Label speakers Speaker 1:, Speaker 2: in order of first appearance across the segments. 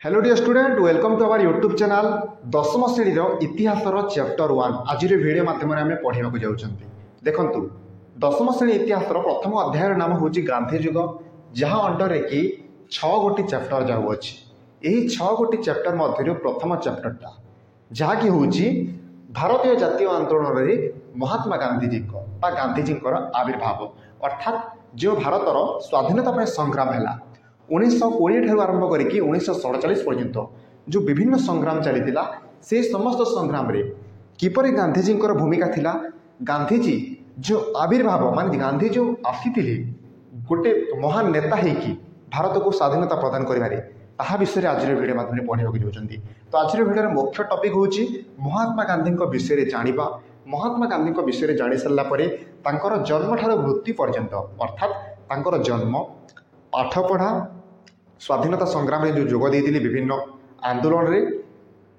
Speaker 1: Hello dear student welcome to our YouTube channel दशम श्रेणी इतिहास चैप्टर 1 आज वीडियो माध्यम आम पढ़ा जाऊँ। देखु दशम श्रेणी इतिहास प्रथम अध्याय नाम हूँ गांधी जुग जहाँ अंडर कि 6 गोटी चैप्टर जाऊँगी। यही 6 गोटी चैप्टर मध्य प्रथम चैप्टरटा जहाँकि हूँ भारतीय जातीय आंदोलन में महात्मा गांधीजी आविर्भाव अर्थात जो भारतर स्वाधीनता संग्राम है 1920 ठार आरंभ करके 1947 पर्यंत जो विभिन्न संग्राम चली से समस्त संग्राम रे किपरि गांधीजी भूमिका थिला। गांधीजी जो आविर्भाव मान गांधी जो आसी गोटे महान नेता होकि भारत को स्वाधीनता प्रदान करें विषय आज वीडियो माध्यम पढ़ाक जाऊँगी। तो आज वीडियो मुख्य टॉपिक हूँ महात्मा गांधी विषय जानिबा। महात्मा गांधी विषय जानी सारापर जन्म ठार मृत्यु पर्यंत अर्थात तांकर जन्म पाठपढ़ा स्वाधीनता संग्राम में जो जोग देते विभिन्न आंदोलन रे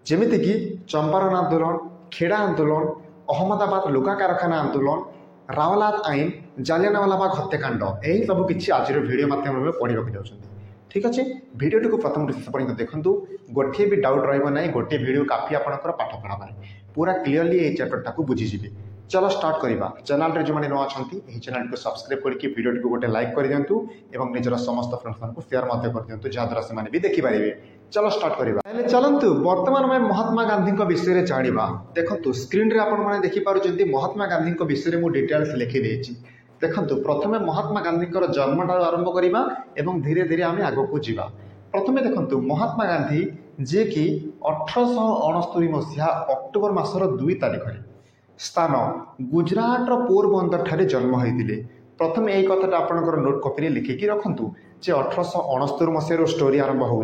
Speaker 1: जेमिति कि चंपारण आंदोलन, खेड़ा आंदोलन, अहमदाबाद लुगा कारखाना आंदोलन, रावलात आईन, जालियानवालाबाग हत्याकांड यही सब किसी आज वीडियो माध्यम में पढ़ाक जाऊँगी। ठीक अच्छे वीडियो को प्रथम शेष पर्यंत देखूँ गोटे भी डाउट रही गोटे वीडियो काफी आपंकर पाठ पढ़ा पूरा क्लीयरली ये चैप्टरटा को बुझीजे। चलो स्टार्ट करवा। चैनल रे जो मैंने नुआ अच्छा चैनल को सब्सक्राइब करके वीडियो को गोटे लाइक कर दिंतु और निजर समस्त फ्रेंड्स को शेयर कर दिंतु जहाँद्वारा से भी देखिपारे। चलो स्टार्ट करवा। चलतु बर्तमान में महात्मा गांधी विषय जाना। देखो स्क्रीन रे आपण मैंने देखिपुर महात्मा गांधी विषय में डिटेल्स लिखिदे। देखो प्रथम महात्मा गांधी जन्म ठार आरंभ करवा और धीरे धीरे आम आग को जावा। प्रथम देखो महात्मा गांधी जे कि 1869 मसीहा अक्टोबर मासर 2 तारिख स्थान गुजरात पोरबंदर ठारे जन्म होते। प्रथम यही कथा आपंकर नोट कॉपी लिखिकी रखु जे 1869 मसीह स्टोरी आरंभ हो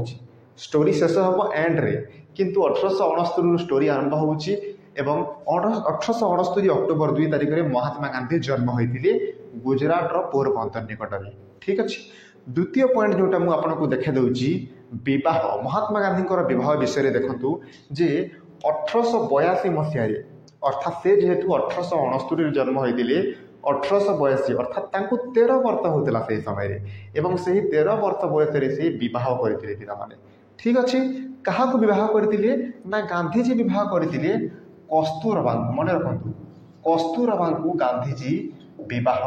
Speaker 1: स्टोरी शेष हम एंड रे किंतु 1869 स्टोरी आरंभ हो 1869 अक्टोबर 2 तारिख में महात्मा गांधी जन्म होते गुजरात पोरबंदर निकट में। ठीक अच्छे द्वितीय पॉइंट जोटा मुझे आपको देखा दूची विवाह महात्मा गांधी विवाह विषय देखु जे 1882 मसीह अर्थात से जेहेतु 1869 जन्म होते 1882 अर्थात 13 वर्ष होता से समय एवं से 13 वर्ष बयस से बह करते पाने। ठीक अच्छे क्या बह करते ना गांधीजी बह करते कस्तूरबा मन रखु कस्तूरबा को गांधीजी बह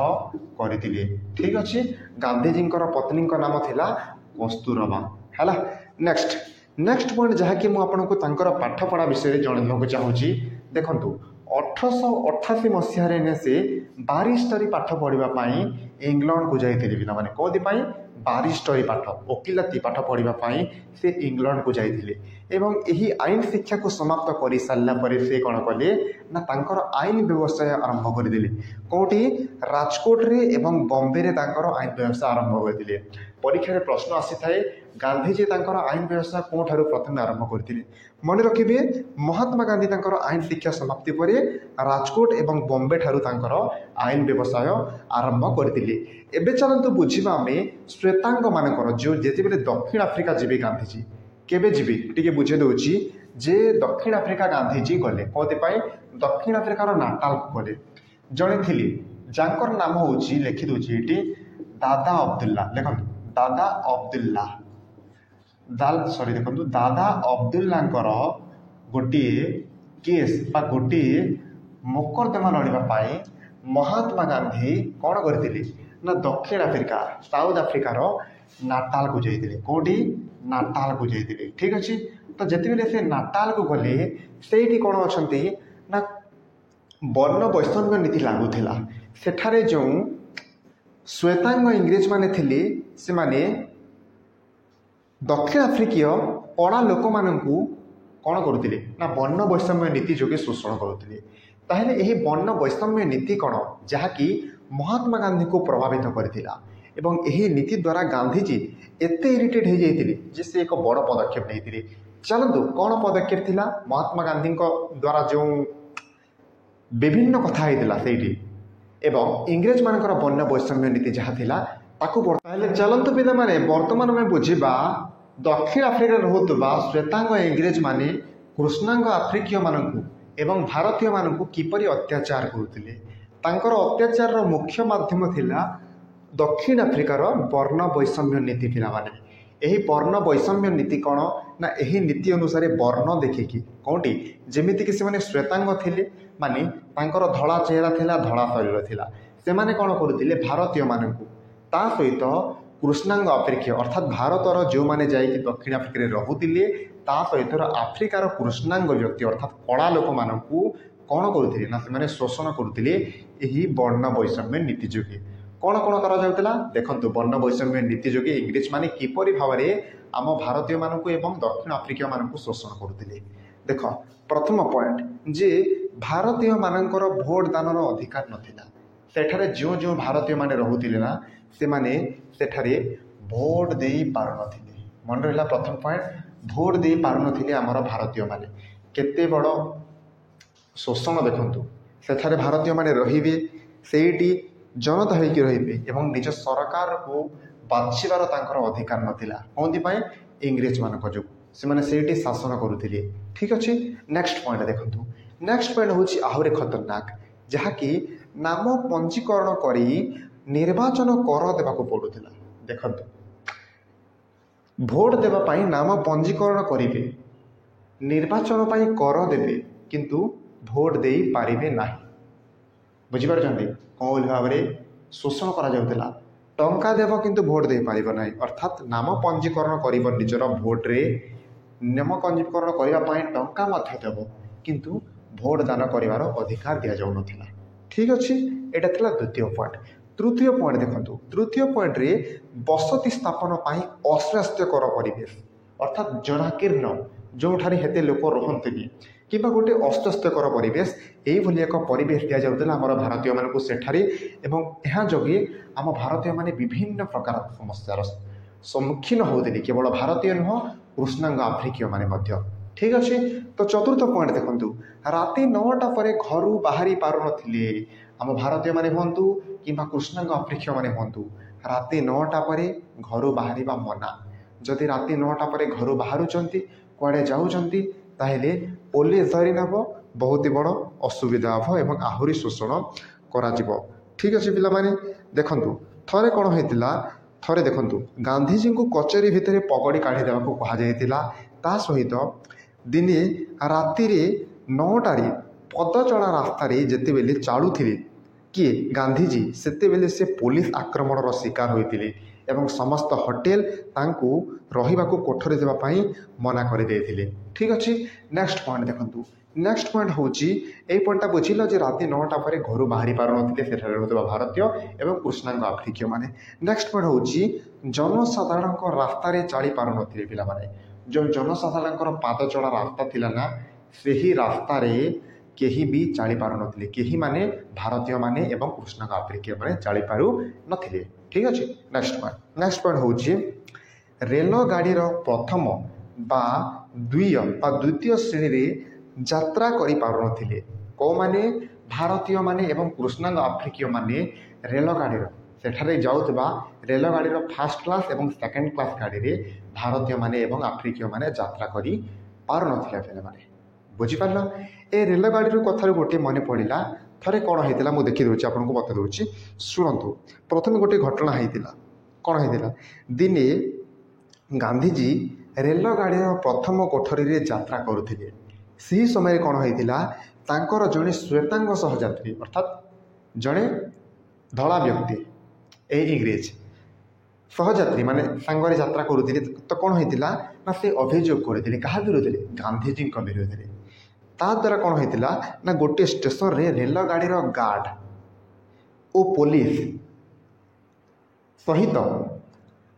Speaker 1: करते। ठीक अच्छे गांधीजी पत्नी नाम थिला कस्तूरबा है। नेक्स्ट पॉइंट जहाँकि मुझे पाठपढ़ा विषय जनवाक चाहूँगी। देखु 1888 मसीह से बारिस्टरी पाठ पढ़ाई इंग्लैंड को जाते पे मैंने कौन बारिस्टरी पाठ वकिलाती पाठ पढ़ाई से इंग्लैंड को जाते एवं यही आईन शिक्षा को समाप्त कर सारापर से कौन कले ना तांकर आईन व्यवसाय आरंभ करदे कौटी राजकोट रे एवं बॉम्बे रे तांकर आईन व्यवसाय आरंभ करते। परीक्षा रे प्रश्न आसी थाए गांधीजी तांकर आईन व्यवसाय कौन ठारू प्रथम आरंभ करते। मन रखिए महात्मा गांधी तांकर आईन शिक्षा समाप्ति पर राजकोट एवं बॉम्बे ठारू तांकर आईन व्यवसाय आरंभ करते। एबे चलतु बुझा आम श्वेतांग मानकर जो जिते बेले दक्षिण आफ्रिका जीवे गांधीजी केबे जीवे टी बुझे दूची जे दक्षिण आफ्रिका गांधीजी गले कौन दक्षिण आफ्रिकार नाटाल को गले जड़े थी जाकर नाम हूँ लिखिदे ये दादा अब्दुल्ला। देखो दादा अब्दुल्ला सॉरी देखो दादा अब्दुल्ला गोटे केस बा गोटे मोकदमा लड़ाई महात्मा गांधी कौन करते ना दक्षिण आफ्रिका साउथ आफ्रिकार नाटाल को जाते कौटी नाटाल को जाते। ठीक अच्छे तो जिते से नाटाल को गले से कौन अच्छा ना वर्ण वैषम्य नीति लागूला सेठारे जो श्वेतांग इंग्रेज माने थिले से माने दक्षिण आफ्रिकीय पड़ा लोक मानू कौन करुले ना वर्ण वैषम्य नीति जोगे शोषण करुले। ताहले यही वर्ण वैषम्य नीति कौन जहाँकि महात्मा गांधी को प्रभावित करथिला एवं यही नीति द्वारा गांधीजी एते इरिटेट हो जाते जे से एक बड़ पदक्षेप नहीं। चलतु कौन पदक्षेप थिला महात्मा गांधी द्वारा जो विभिन्न कथा होता से एवं इंग्रेज मानकर वर्ण वैषम्य नीति जहाँ थिला ताकू चलतु पिता माने वर्तमान में बुझा दक्षिण आफ्रिका रोकुवा श्वेतांग इंग्रेज माने कृष्णांग आफ्रिकीय मानू एवं भारतीय मानू किपरि अत्याचार करुले तांकर अत्याचार मुख्य माध्यम थिला दक्षिण आफ्रिकार वर्ण वैषम्य नीति थिला माने यही वर्ण वैषम्य नीति कौन ना यही नीति अनुसार वर्ण देखिकी कौटी जमीक से श्वेतांग थे माने तांकर धड़ा चेहरा थिला धड़ा शरीर थिला से माने कौन करुले भारतीय मानू ता सहित कृष्णांग अपेक्षा अर्थात भारतर जो मैंने जाइए दक्षिण आफ्रिका रोते ता सहित आफ्रिकार कृष्णांग व्यक्ति अर्थात कला लोक मानू कौन करुले ना से शोषण करुले यही वर्ण वैषम्य नीति जोगे कौन कौन करा देखो वर्ण वैषम्य नीति जोगे इंग्रेज माने किपरि भाव में आम भारतीय मानू एवं दक्षिण आफ्रिका मानू शोषण करुले देख प्रथम पॉइंट जे भारतीय मानकर भोट दान अधिकार नथिला सेठारे जो जो भारतीय माने रहुतिले ना से माने सेठारे भोट दे पार नथिले मन रहा प्रथम पॉइंट भोट दे पार नथिले आमर भारतीय माने केते बड़ शोषण देखंतु सेठारे भारतीय माने रहिबे सेठी जनता होइकी रहिबे एवं निज सरकार को बाछिबार तांकर अधिकार नथिला कोंथि पय इंग्रेज मानक जो से माने सेठी शासन करुथिले ठीक अछि नेक्स्ट पॉइंट देखंतु नेक्स्ट पॉइंट होछि आहुरे खतरनाक जहाँकि नाम पंजीकरण करी निर्वाचन कर देवाक पड़ुला देखंतु भोट देवा पाई नाम पंजीकरण करेंगे निर्वाचन पाई कर देवे किंतु भोट दे पारिबे नाही बुझिपार कौन भाव में शोषण करा टंका देव किंतु भोट दे पारिब नाही अर्थात नाम पंजीकरण कर निजर भोट रे नाम पंजीकरण करने टंका मध्य देव किंतु भोट दान करिवार अधिकार दि जाऊ नथिला ठीक अच्छे यहाँ था द्वितीय पॉइंट तृतीय पॉइंट देखो तृतीय पॉइंट रे बसती स्थापन पाई अस्वास्थ्यकर परिवेश अर्थात जनाकीर्ण जो हेते लोक रुहंती कि गोटे अस्वास्थ्यकर परिवेश यही एक परिवेश दि जाऊला आम भारतीय मानक सेठारे एवं यह जोगे आम भारतीय माने विभिन्न प्रकार समस्यार सम्मुखीन होते केवल भारतीय नुह कृष्णांग आफ्रिकीय माने ठीक अच्छे तो चतुर्थ पॉइंट देखो राति 9टा पर घर बाहरी पार नथिले आम भारतीय माने हुंतु कि कृष्णांग आफ्रिकीय माने हुंतु राति 9टा पर घर बाहर मना जदि राति 9टा पर घर बाहरुचंती कुआडे जाउचंती ताहेले पुलिस धरी नब बहुत ही बड़ असुविधा हम एवं आहुरी शोषण करा ठीक अच्छे पिला माने देखंतु थरे कौन होइतिला थरे देखंतु गांधीजी को कचेरी भितर पगड़ी काढ़ी देवाक कहा जाइतिला ता सहित दिने राति 9टारे पदचला रास्तार जिते बेले चलुले किए गांधीजी सेतेबेले से पुलिस आक्रमणर शिकार होते एवं समस्त होटेल तांकू रहिबाकू कोठरी देवाई मना करदे ठीक अच्छे नेक्स्ट पॉइंट देखंतु नेक्स्ट पॉइंट होची ए पॉइंटा बुझिल जे राति 9टा पर घर बाहरी पार नथिले सेठारे रहउतबा भारतीय एवं कृष्णांग आफ्रिकीय माने नेक्स्ट पॉइंट होची जनसाधारण रास्तार चली पार नथिले पिला माने जो जनसाधारण पाद चला रास्ता थिला ना सेही रास्तार केही भी चली पार नथिले केही माने भारतीय माने एवं कृष्णांग आफ्रिकीय माने चली पारु नथिले ठीक अच्छे नेक्स्ट पॉइंट होची रेल गाड़ी प्रथम बा द्वितीय श्रेणी रे यात्रा करि पारु नथिले को माने भारतीय माने एवं कृष्णांग आफ्रिकीय माने रेल गाड़ी सेठारे जाउतबा रेल गाड़ी फास्ट क्लास एवं सेकेंड क्लास गाड़ी रे भारतीय माने एवं आफ्रिकीय माने यात्रा करि पारु नथिले फेले माने बुझी पारला ए रेल गाड़ी कथा गोटे मन पड़ा थरे कौन होता मुझे देखी दूसरी आपको बता दूसरी शुणु प्रथम गोटे घटना होता कौन होता दिने गांधीजी रेल गाड़ी प्रथम कोठरी यात्रा करुले से समय कौन होता जड़े श्वेतांग सहयात्री अर्थात जड़े धला व्यक्ति ए इंग्रेज सहयात्री माने सांगरे यात्रा करुले तो कौन होता ना से अभियोग करते क्या विरोध गांधीजी विरोध में ता द्वारा कौन होता ना गोटे स्टेशन रे रेल गाड़ी गार्ड और पुलिस सहित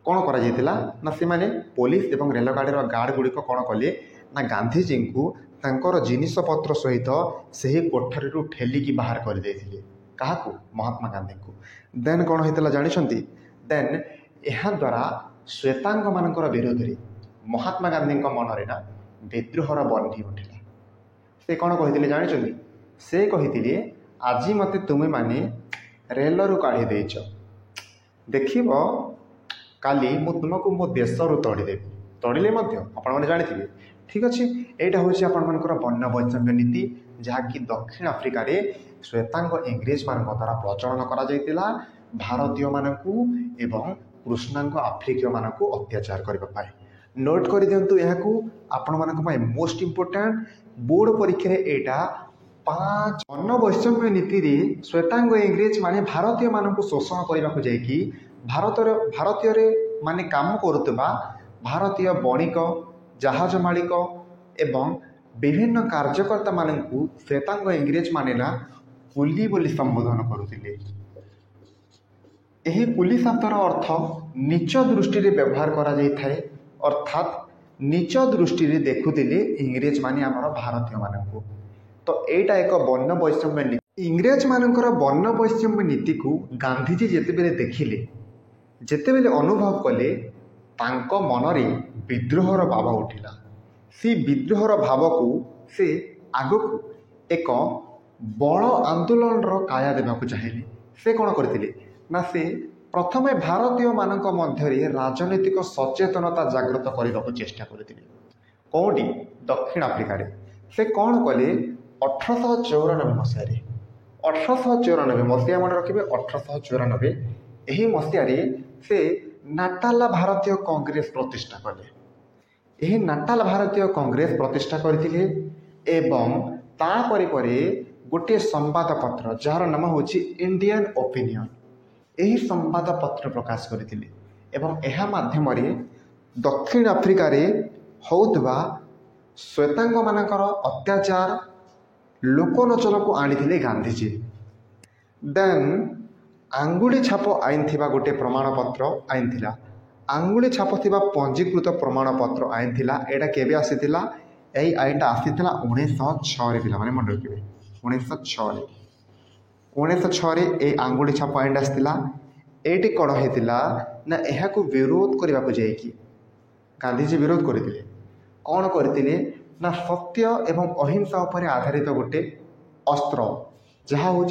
Speaker 1: कौन करा ना से माने पुलिस एवं रेल गाड़ी गार्ड गुड़िक कौन कले ना गांधीजी को तांकर जिनिस पत्र सहित से कोठरी ठेलिकी बाहर कर देथिले काहाकू महात्मा गांधी को देन कौन होता जानी देन यह द्वारा श्वेतांग मानकर विरोध में महात्मा गांधी मन ना विद्रोहर बंधी उठिला से कौन कही जानी से कही आज मत तुम्हें माने रेलरू काढ़ी देच देखिब काली मु तुमको मो देशरू तड़ीदेवी तड़िले आपण जानी ठीक अच्छे यहाँ हूँ आपर वर्ण वैषम्य नीति जहाँकि दक्षिण आफ्रिकार श्वेतांग इंग्रेज मान द्वारा प्रचलन करा भारतीय मानकू एवं कृष्णांग आफ्रिकीय मानक अत्याचार करने। नोट कर दिंतु यह आपण मान मोस्ट इम्पोर्टाट बोर्ड परीक्षा यहाँ 5 वन वैषम्य नीति श्वेतांग इंग्रेज माने भारतीय मानक शोषण करने को जाकि भारतीय माने काम करुवा भारतीय बणिक जहाज मालिक एवं विभिन्न कार्यकर्ता मानू श्वेतांग इंग्रेज माने ना कुली बोली संबोधन करुले। यही कुली शब्दर अर्थ नीच दृष्टि व्यवहार करा जाए, अर्थात नीच दृष्टि देखुले इंग्रेज माने आमर भारतीय मानक। तो यहाँ एक वर्ण वैषम्य नीति इंग्रेज मानकर वर्ण वैषम्य नीति को गांधीजी जितेबले देखिले जितेबले अनुभव कले तांको मनरे विद्रोहर भाव उठिला। से विद्रोहर भाव को से आगक एक बड़ आंदोलन काया देवा चाहिए। से कौन करते ना से प्रथमे भारतीय मानक मध्य राजनैतिक सचेतनता जागृत करने को चेष्टा करते। कौटी दक्षिण आफ्रिका से कौन कले 1894 मसीह 1894 मसीहा मन रखिए 1894 यही मसीह से नाटाल भारतीय कांग्रेस प्रतिष्ठा कले। यही नाटाल भारतीय कांग्रेस प्रतिष्ठा करथिले एवं तापरे परे गोटे संवादपत्र जार नाम हूँ इंडियन ओपिनियन यही संवादपत्र प्रकाश करथिले एवं यह माध्यम दक्षिण आफ्रिका होउतबा श्वेतांग मानकर अत्याचार लोकलोचन को आनी गांधीजी। देन आंगुली छाप आईन थिबा गोटे प्रमाणपत्र आईन थिला आंगुली छाप थिबा पंजीकृत प्रमाणपत्र आईन थिला। एटा केबे आसीथिला एई आईनटा आसीथिला 1906 रे पिला माने मन रखिबे 1906 रे ए आंगुली छाप आईन आसीथिला। एटी कोन हेतिला ना एहा को विरोध करबा को जायकी गांधीजी विरोध करथिले। कौन करथिले ना सत्य एवं अहिंसा उपर आधारित गोटे अस्त्र जहाँ हूँ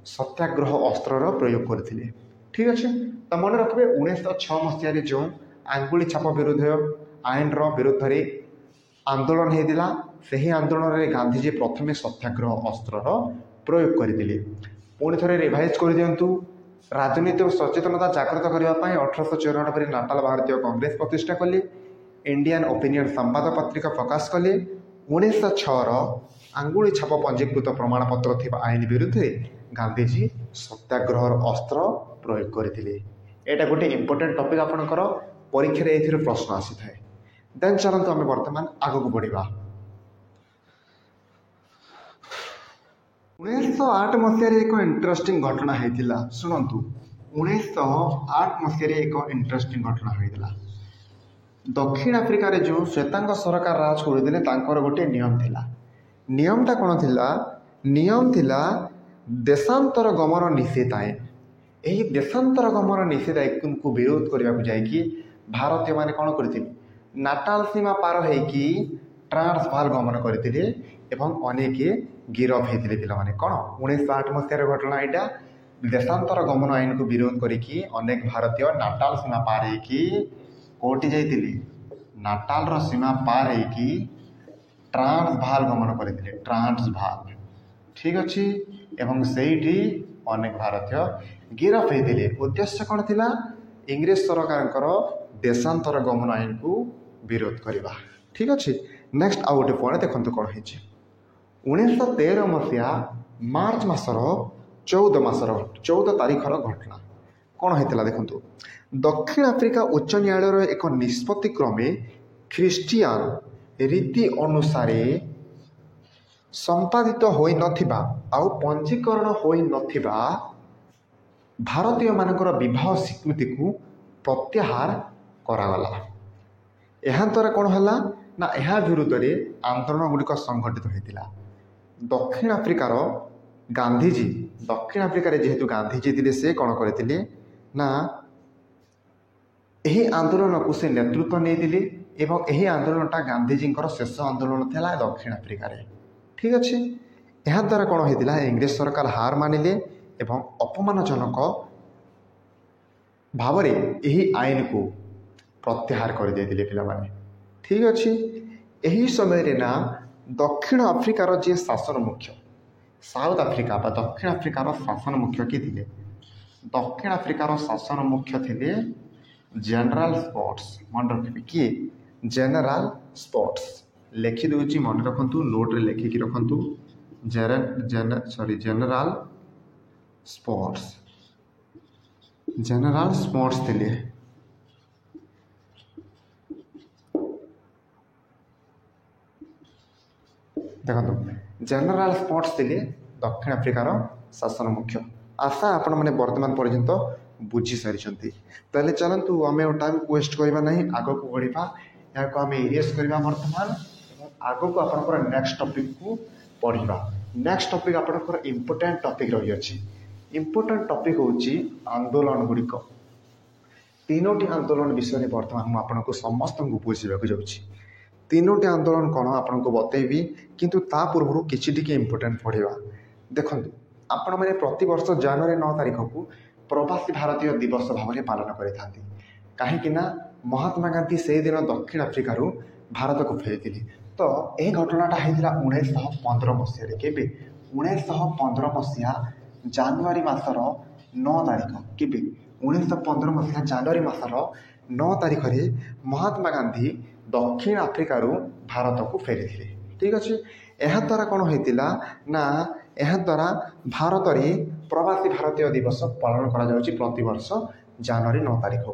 Speaker 1: सत्याग्रह अस्त्र प्रयोग करथिले। ठीक अच्छे तो मन रखिए 1906 मसीह जो आंगुली छाप विरोध आईन विरोध में आंदोलन होता से ही आंदोलन में गांधीजी प्रथम सत्याग्रह अस्त्र प्रयोग करते। पुणी थे रिवाइज कर दिंतु राजनीतिक सचेतनता जागृत करने 1894 नाटाल भारतीय कांग्रेस प्रतिष्ठा कले इंडियन ओपिनियन संवाद पत्रिका प्रकाश कले 1906 आंगुली छाप पंजीकृत प्रमाणपत्र थी आईन विरुद्ध गांधीजी सत्याग्रह अस्त्र प्रयोग करते। यहाँ गोटे इंपोर्टेंट टॉपिक आपणकर परीक्षा ए प्रश्न आसी थाए। देन चलते आम बर्तमान आगक बढ़ा। 1908 मसीह एक इंटरेस्टिंग घटना होता शुणु 1908 मसीह एक इंटरेस्टिंग घटना होता। दक्षिण आफ्रिका जो श्वेतांग सरकार राज करते गोटे नियम थिला। नियमटा कौन थिला नियम थिला देशांतर गमन निषेध आईन। यही देशांतर गमन निषेध आईन को विरोध करने को जाकि भारतीय माने कौन करते नाटाल सीमा पार होगी ट्रांसवाल गमन करते एवं अनेक गिरफ होते पिला माने कौन 1908 मसीह घटना यहाँ देशांतर गमन आईन को विरोध करिकी अनेक भारतीय नाटाल सीमा पार होगी कोटी जाइए नाटाल सीमा पार होगी ट्रांसवाल गमन करते ट्रांसवाल। ठीक अच्छे एवं सेठी अनेक भारतीय गिरफ होते। उद्देश्य कौन थिला इंग्रेज सरकार देशांतर गमन आईन को विरोध करवा। ठीक अच्छे नेक्स्ट आउ गोटे पॉइंट देखते कौन हो 1913 मसीहा मार्च मासर 14 तारीखर घटना कौन होता देखो दक्षिण आफ्रिका उच्च न्यायालय एक निष्पत्ति क्रमे ख्रीष्टियान रीति अनुसार संपादित हो नथिबा आउ पंजीकरण हो नथिबा भारतीय मानकर विवाह स्वीकृति को प्रत्याहार करागला। यहाँ द्वारा कौन है ना यह विरुद्ध में आंदोलन गुड़िक संगठित होता। दक्षिण आफ्रिकार गांधीजी दक्षिण आफ्रिकार जेहेतु गांधीजी थे से कौन करते ना यही आंदोलन को से नेतृत्व नहीं एवं यही आंदोलनटा गांधीजी शेष आंदोलन था दक्षिण आफ्रिका। ठीक अच्छे यहाँ द्वारा कौन होता इंग्रेज सरकार हार मानिले एवं अपमानजनक भाव यही आईन को प्रत्याहार कर देते पिलामाने। ठीक अच्छे यही समय ना दक्षिण आफ्रिकार जे शासन मुख्य साउथ आफ्रिका दक्षिण आफ्रिकार शासन मुख्य किए थे दक्षिण आफ्रिकार शासन मुख्य थे जनरल स्पॉट्स। मन रखिए किए जनरल स्पॉट्स लिखि दूची मन रखु नोट रे लिखिकी रखु जनरल स्पॉट्स थे। देखो जनरल स्पॉट्स थे दक्षिण आफ्रिकार शासन मुख्य। आशा आपण मैंने वर्तमान पर्यंत बुझी सारी। ताले चलतु आम टाइम वेस्ट करवा ना आग को बढ़ा या आम इरेज करवा वर्तमान आग को आप नेक्स्ट टॉपिक को पढ़ा। नेक्स्ट टॉपिक आपंकर इम्पोर्टेंट टॉपिक रही है। इम्पोर्टेंट टॉपिक हूँ आंदोलन गुड़िक तीनोटी आंदोलन विषय बर्तमान मुझे समस्त को बुझाक जाऊँगी। तीनोटी आंदोलन कौन आपको बतेबी किंतु ता पूर्व किसी इम्पोर्टेंट पढ़ा। देखो आपण मैंने प्रति वर्ष जनवरी 9 तारीख को प्रवासी भारतीय दिवस भाव में पालन करते कहीं महात्मा गांधी से दिन दक्षिण आफ्रिकार भारत को फेरी। तो यह घटनाटा होता 1915 मसीह के 1915 मसीहा जनवरी मासर 9 तारीख के 1915 मसीहा जनवरी मासर 9 तारीख में महात्मा गांधी दक्षिण आफ्रिकार भारत को फेरी थे। ठीक अच्छे यह द्वारा कौन होता ना यह द्वारा भारत में प्रवासी भारतीय दिवस पालन करा प्रति वर्ष जनवरी 9 तारीख को।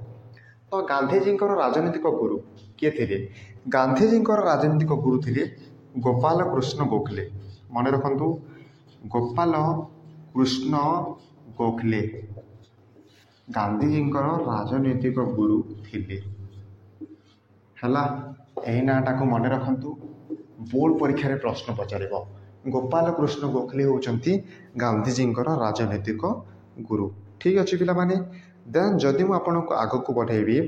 Speaker 1: तो गांधीजी राजनीतिक गुरु किए थे? गांधीजी राजनीतिक गुरु थे गोपाल कृष्ण गोखले। मन रखु गोपाल कृष्ण गोखले गांधीजी राजनीतिक गुरु थे। हैला यही नाटा को मन रखु बोर्ड परीक्षा रे प्रश्न पचार। गोपाल कृष्ण गोखले होउचंती गांधीजी राजनीतिक गुरु। ठीक अच्छे पिला माने देन जदि मु आपन को आग को बढ़ेबी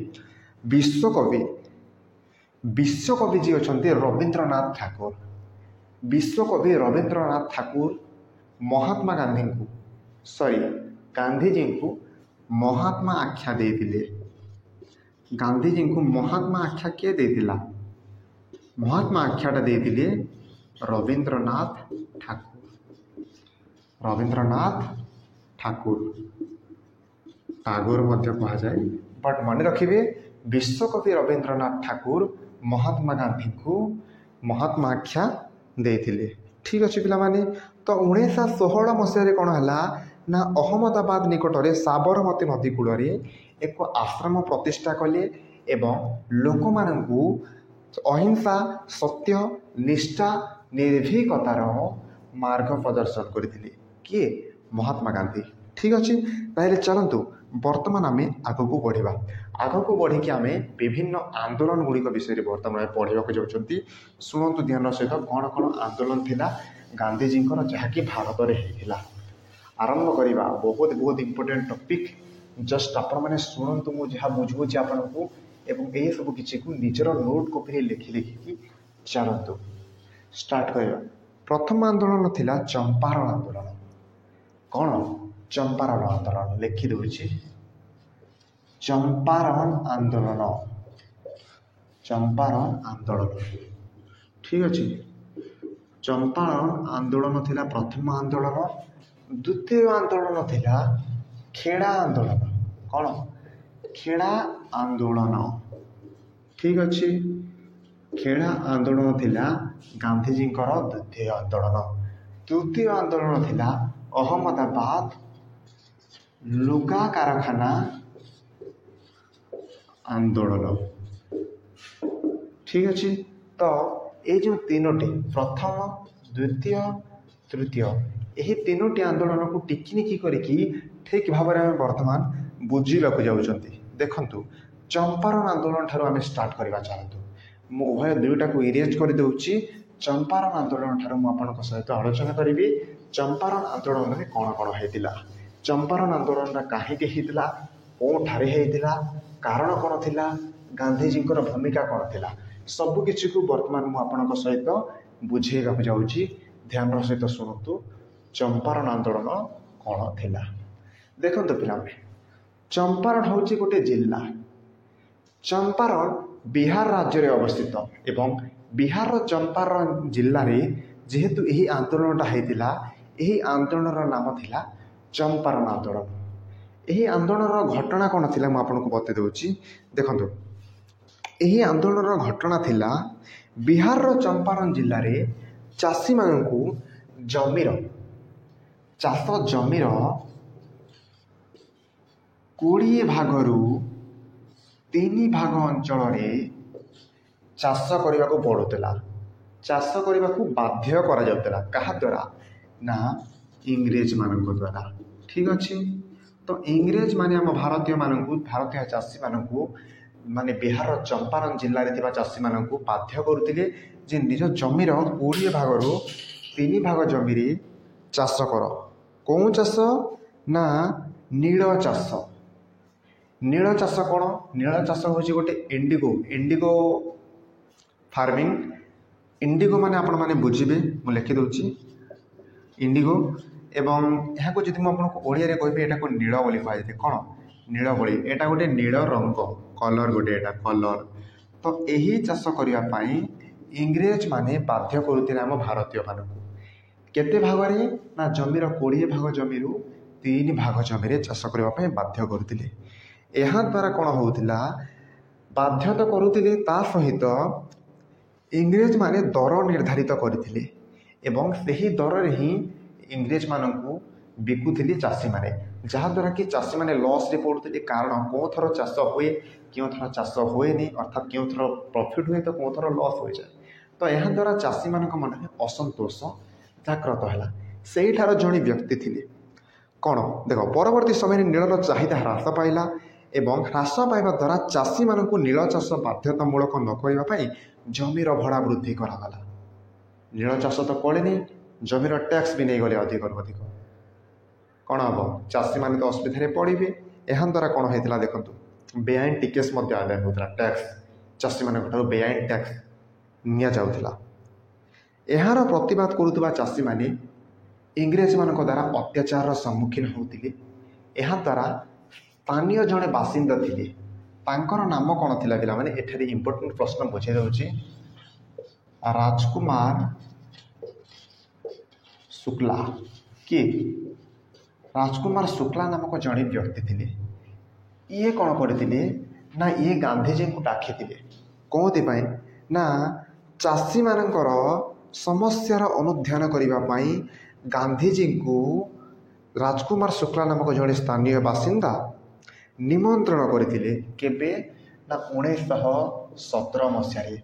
Speaker 1: विश्वकवि जी अछंती रविंद्रनाथ ठाकुर। विश्वकवि रविंद्रनाथ ठाकुर महात्मा गांधी को गांधीजी को महात्मा आख्या देथिले। गांधीजी को महात्मा आख्या किए देथिला? महात्मा आख्याटा देथिले रविंद्रनाथ ठाकुर। रविंद्रनाथ ठाकुर टागोर मध्य कहा जाए बट मन रखिए विश्वकवि रविंद्रनाथ ठाकुर महात्मा गांधी को महात्मा आख्या देथिले। ठीक अच्छे पिला माने तो 1916 मसीह कौन है ना अहमदाबाद निकट में साबरमती नदी कूल एक आश्रम प्रतिष्ठा कले एवं लोक मानू अहिंसा सत्य निष्ठा निर्भीकतार मार्ग प्रदर्शन करथिले किए महात्मा गांधी। ठीक अच्छे ताहले चलतु वर्तमान आम आग को बढ़ा। आग को बढ़ी आम विभिन्न आंदोलन गुड़िक विषय बर्तमान पढ़ाक जाऊँगी। शुणु ध्यान सहित कौन कौन आंदोलन थिला गांधीजी जहाँकि भारत में होता। आरंभ करवा बहुत बहुत इम्पोर्टेंट टॉपिक जस्ट आपण मैंने शुणु मुझे बुझाऊँ आपन को एवं ये सब किसी को निजर नोट कॉपी लिखि लिखिकी चलतु स्टार्ट करवा। प्रथम आंदोलन थिला चंपारण आंदोलन। कौन चंपारण आंदोलन लिखि दूची चंपारण आंदोलन। चंपारण आंदोलन ठीक अच्छे। चंपारण आंदोलन थिला प्रथम आंदोलन। द्वितीय आंदोलन थिला खेड़ा आंदोलन। कौन खेड़ा आंदोलन ठीक अच्छे। खेड़ा आंदोलन थिला गांधीजी द्वितीय आंदोलन। तृतीय आंदोलन थिला अहमदाबाद लुगा कारखाना आंदोलन। ठीक अच्छे। तो ये जो तीनोटी प्रथम द्वितीय तृतीय यही तीनोटी आंदोलन को टिकिनिकी करके ठीक भाव में वर्तमान बुझाक जाऊँगी। देखु चंपारण आंदोलन ठार आम स्टार्ट करवा चाहतु उभय दुईटा को इरेज कर दूची। चंपारण आंदोलन ठार मुझे सहित आलोचना करी चंपारण आंदोलन में कौन कौन होता। चंपारण आंदोलन कहीं होता कौठारे होता कारण कौन थिला गांधीजी भूमिका कौन थिला सबकिछि को वर्तमान मुझे सहित बुझेगा जाऊँगी। ध्यान सहित शुणु चंपारण आंदोलन कौन थिला। देखो पिला चंपारण हूँ गोटे जिला। चंपारण बिहार राज्य में अवस्थित एवं बिहार चंपारण जिले में जेहेतु यही आंदोलनटा होता यही आंदोलन नाम थिला चंपारण आंदोलन। ଏହି ଆନ୍ଦୋଳନର ଘଟଣା କ'ଣ ଥିଲା ମୁଁ ଆପଣଙ୍କୁ ବତେଇ ଦେଉଛି। ଦେଖନ୍ତୁ, ଏହି ଆନ୍ଦୋଳନର ଘଟଣା ଥିଲା ବିହାରର ଚମ୍ପାରଣ ଜିଲ୍ଲାରେ ଚାଷୀମାନଙ୍କୁ ଚାଷ ଜମିର 20 ଭାଗରୁ 3 ଭାଗ ଅଞ୍ଚଳରେ ଚାଷ କରିବାକୁ ପଡ଼ୁଥିଲା, ଚାଷ କରିବାକୁ ବାଧ୍ୟ କରାଯାଉଥିଲା। କାହା ଦ୍ୱାରା? ନା ଇଂରେଜମାନଙ୍କ ଦ୍ୱାରା। ଠିକ୍ ଅଛି। ତ ଇଂରେଜମାନେ ଆମ ଭାରତୀୟ ଚାଷୀମାନଙ୍କୁ ମାନେ ବିହାରର ଚମ୍ପାରଣ ଜିଲ୍ଲାରେ ଥିବା ଚାଷୀମାନଙ୍କୁ ବାଧ୍ୟ କରୁଥିଲେ ଯେ ନିଜ ଜମିର 20 ଭାଗରୁ 3 ଭାଗ ଜମିରେ ଚାଷ କର। କେଉଁ ଚାଷ? ନା ନୀଳ ଚାଷ। ନୀଳ ଚାଷ କ'ଣ? ନୀଳ ଚାଷ ହେଉଛି ଗୋଟେ ଇଣ୍ଡିଗୋ ଫାର୍ମିଂ। ଇଣ୍ଡିଗୋ ମାନେ ଆପଣମାନେ ବୁଝିବେ, ମୁଁ ଲେଖିଦେଉଛି ଇଣ୍ଡିଗୋ। ଏବଂ ଏହାକୁ ଯଦି ମୁଁ ଆପଣଙ୍କୁ ଓଡ଼ିଆରେ କହିବି ଏଟାକୁ ନୀଳ ବୋଲି କୁହାଯାଇଥାଏ। କ'ଣ? ନୀଳ ବୋଲି। ଏଇଟା ଗୋଟେ ନୀଳ ରଙ୍ଗ, କଲର୍ ଗୋଟେ, ଏଇଟା କଲର୍। ତ ଏହି ଚାଷ କରିବା ପାଇଁ ଇଂରେଜମାନେ ବାଧ୍ୟ କରୁଥିଲେ ଆମ ଭାରତୀୟମାନଙ୍କୁ। କେତେ ଭାଗରେ? ନା ଜମିର 20 ଭାଗ ଜମିରୁ 3 ଭାଗ ଜମିରେ ଚାଷ କରିବା ପାଇଁ ବାଧ୍ୟ କରୁଥିଲେ। ଏହାଦ୍ୱାରା କ'ଣ ହେଉଥିଲା? ବାଧ୍ୟ ତ କରୁଥିଲେ, ତା ସହିତ ଇଂରେଜମାନେ ଦର ନିର୍ଦ୍ଧାରିତ କରିଥିଲେ ଏବଂ ସେହି ଦରରେ ହିଁ ଇଂରେଜମାନଙ୍କୁ ବିକୁଥିଲେ ଚାଷୀମାନେ, ଯାହାଦ୍ୱାରା କି ଚାଷୀମାନେ ଲସ୍ରେ ପଡ଼ୁଥିଲେ। କାରଣ କେଉଁଥର ଚାଷ ହୁଏ, କେଉଁଥର ଚାଷ ହୁଏନି, ଅର୍ଥାତ୍ କେଉଁଥର ପ୍ରଫିଟ୍ ହୁଏ ତ କେଉଁଥର ଲସ୍ ହୋଇଯାଏ। ତ ଏହାଦ୍ୱାରା ଚାଷୀମାନଙ୍କ ମନରେ ଅସନ୍ତୋଷ ଜାଗ୍ରତ ହେଲା। ସେଇଠାର ଜଣେ ବ୍ୟକ୍ତି ଥିଲେ। କ'ଣ? ଦେଖ, ପରବର୍ତ୍ତୀ ସମୟରେ ନୀଳର ଚାହିଦା ହ୍ରାସ ପାଇଲା ଏବଂ ହ୍ରାସ ପାଇବା ଦ୍ୱାରା ଚାଷୀମାନଙ୍କୁ ନୀଳ ଚାଷ ବାଧ୍ୟତାମୂଳକ ନ କରିବା ପାଇଁ ଜମିର ଭଡ଼ା ବୃଦ୍ଧି କରାଗଲା। ନୀଳ ଚାଷ ତ କଲେନି, ଜମିର ଟ୍ୟାକ୍ସ ବି ନେଇଗଲେ ଅଧିକରୁ ଅଧିକ। କ'ଣ ହେବ? ଚାଷୀମାନେ ତ ଅସୁବିଧାରେ ପଡ଼ିବେ। ଏହା ଦ୍ୱାରା କ'ଣ ହେଇଥିଲା ଦେଖନ୍ତୁ, ବେଆଇନ ଟିକେସ୍ ମଧ୍ୟ ଆଦାୟ ହେଉଥିଲା। ଟ୍ୟାକ୍ସ ଚାଷୀମାନଙ୍କ ଠାରୁ ବେଆଇନ ଟ୍ୟାକ୍ସ ନିଆଯାଉଥିଲା। ଏହାର ପ୍ରତିବାଦ କରୁଥିବା ଚାଷୀମାନେ ଇଂରେଜମାନଙ୍କ ଦ୍ୱାରା ଅତ୍ୟାଚାରର ସମ୍ମୁଖୀନ ହେଉଥିଲେ। ଏହାଦ୍ୱାରା ସ୍ଥାନୀୟ ଜଣେ ବାସିନ୍ଦା ଥିଲେ, ତାଙ୍କର ନାମ କ'ଣ ଥିଲା ପିଲାମାନେ? ଏଠାରେ ଇମ୍ପୋର୍ଟାଣ୍ଟ ପ୍ରଶ୍ନ ବୁଝାଇ ଦେଉଛି। ରାଜକୁମାର ଶୁକ୍ଲା। କିଏ? ରାଜକୁମାର ଶୁକ୍ଲା ନାମକ ଜଣେ ବ୍ୟକ୍ତି ଥିଲେ। ଇଏ କ'ଣ କରିଥିଲେ? ନା ଇଏ ଗାନ୍ଧିଜୀଙ୍କୁ ଡାକିଥିଲେ। କେଉଁଥିପାଇଁ? ନା ଚାଷୀମାନଙ୍କର ସମସ୍ୟାର ଅନୁଧ୍ୟାନ କରିବା ପାଇଁ ଗାନ୍ଧିଜୀଙ୍କୁ ରାଜକୁମାର ଶୁକ୍ଲା ନାମକ ଜଣେ ସ୍ଥାନୀୟ ବାସିନ୍ଦା ନିମନ୍ତ୍ରଣ କରିଥିଲେ। କେବେ? ନା 1917 ମସିହାରେ।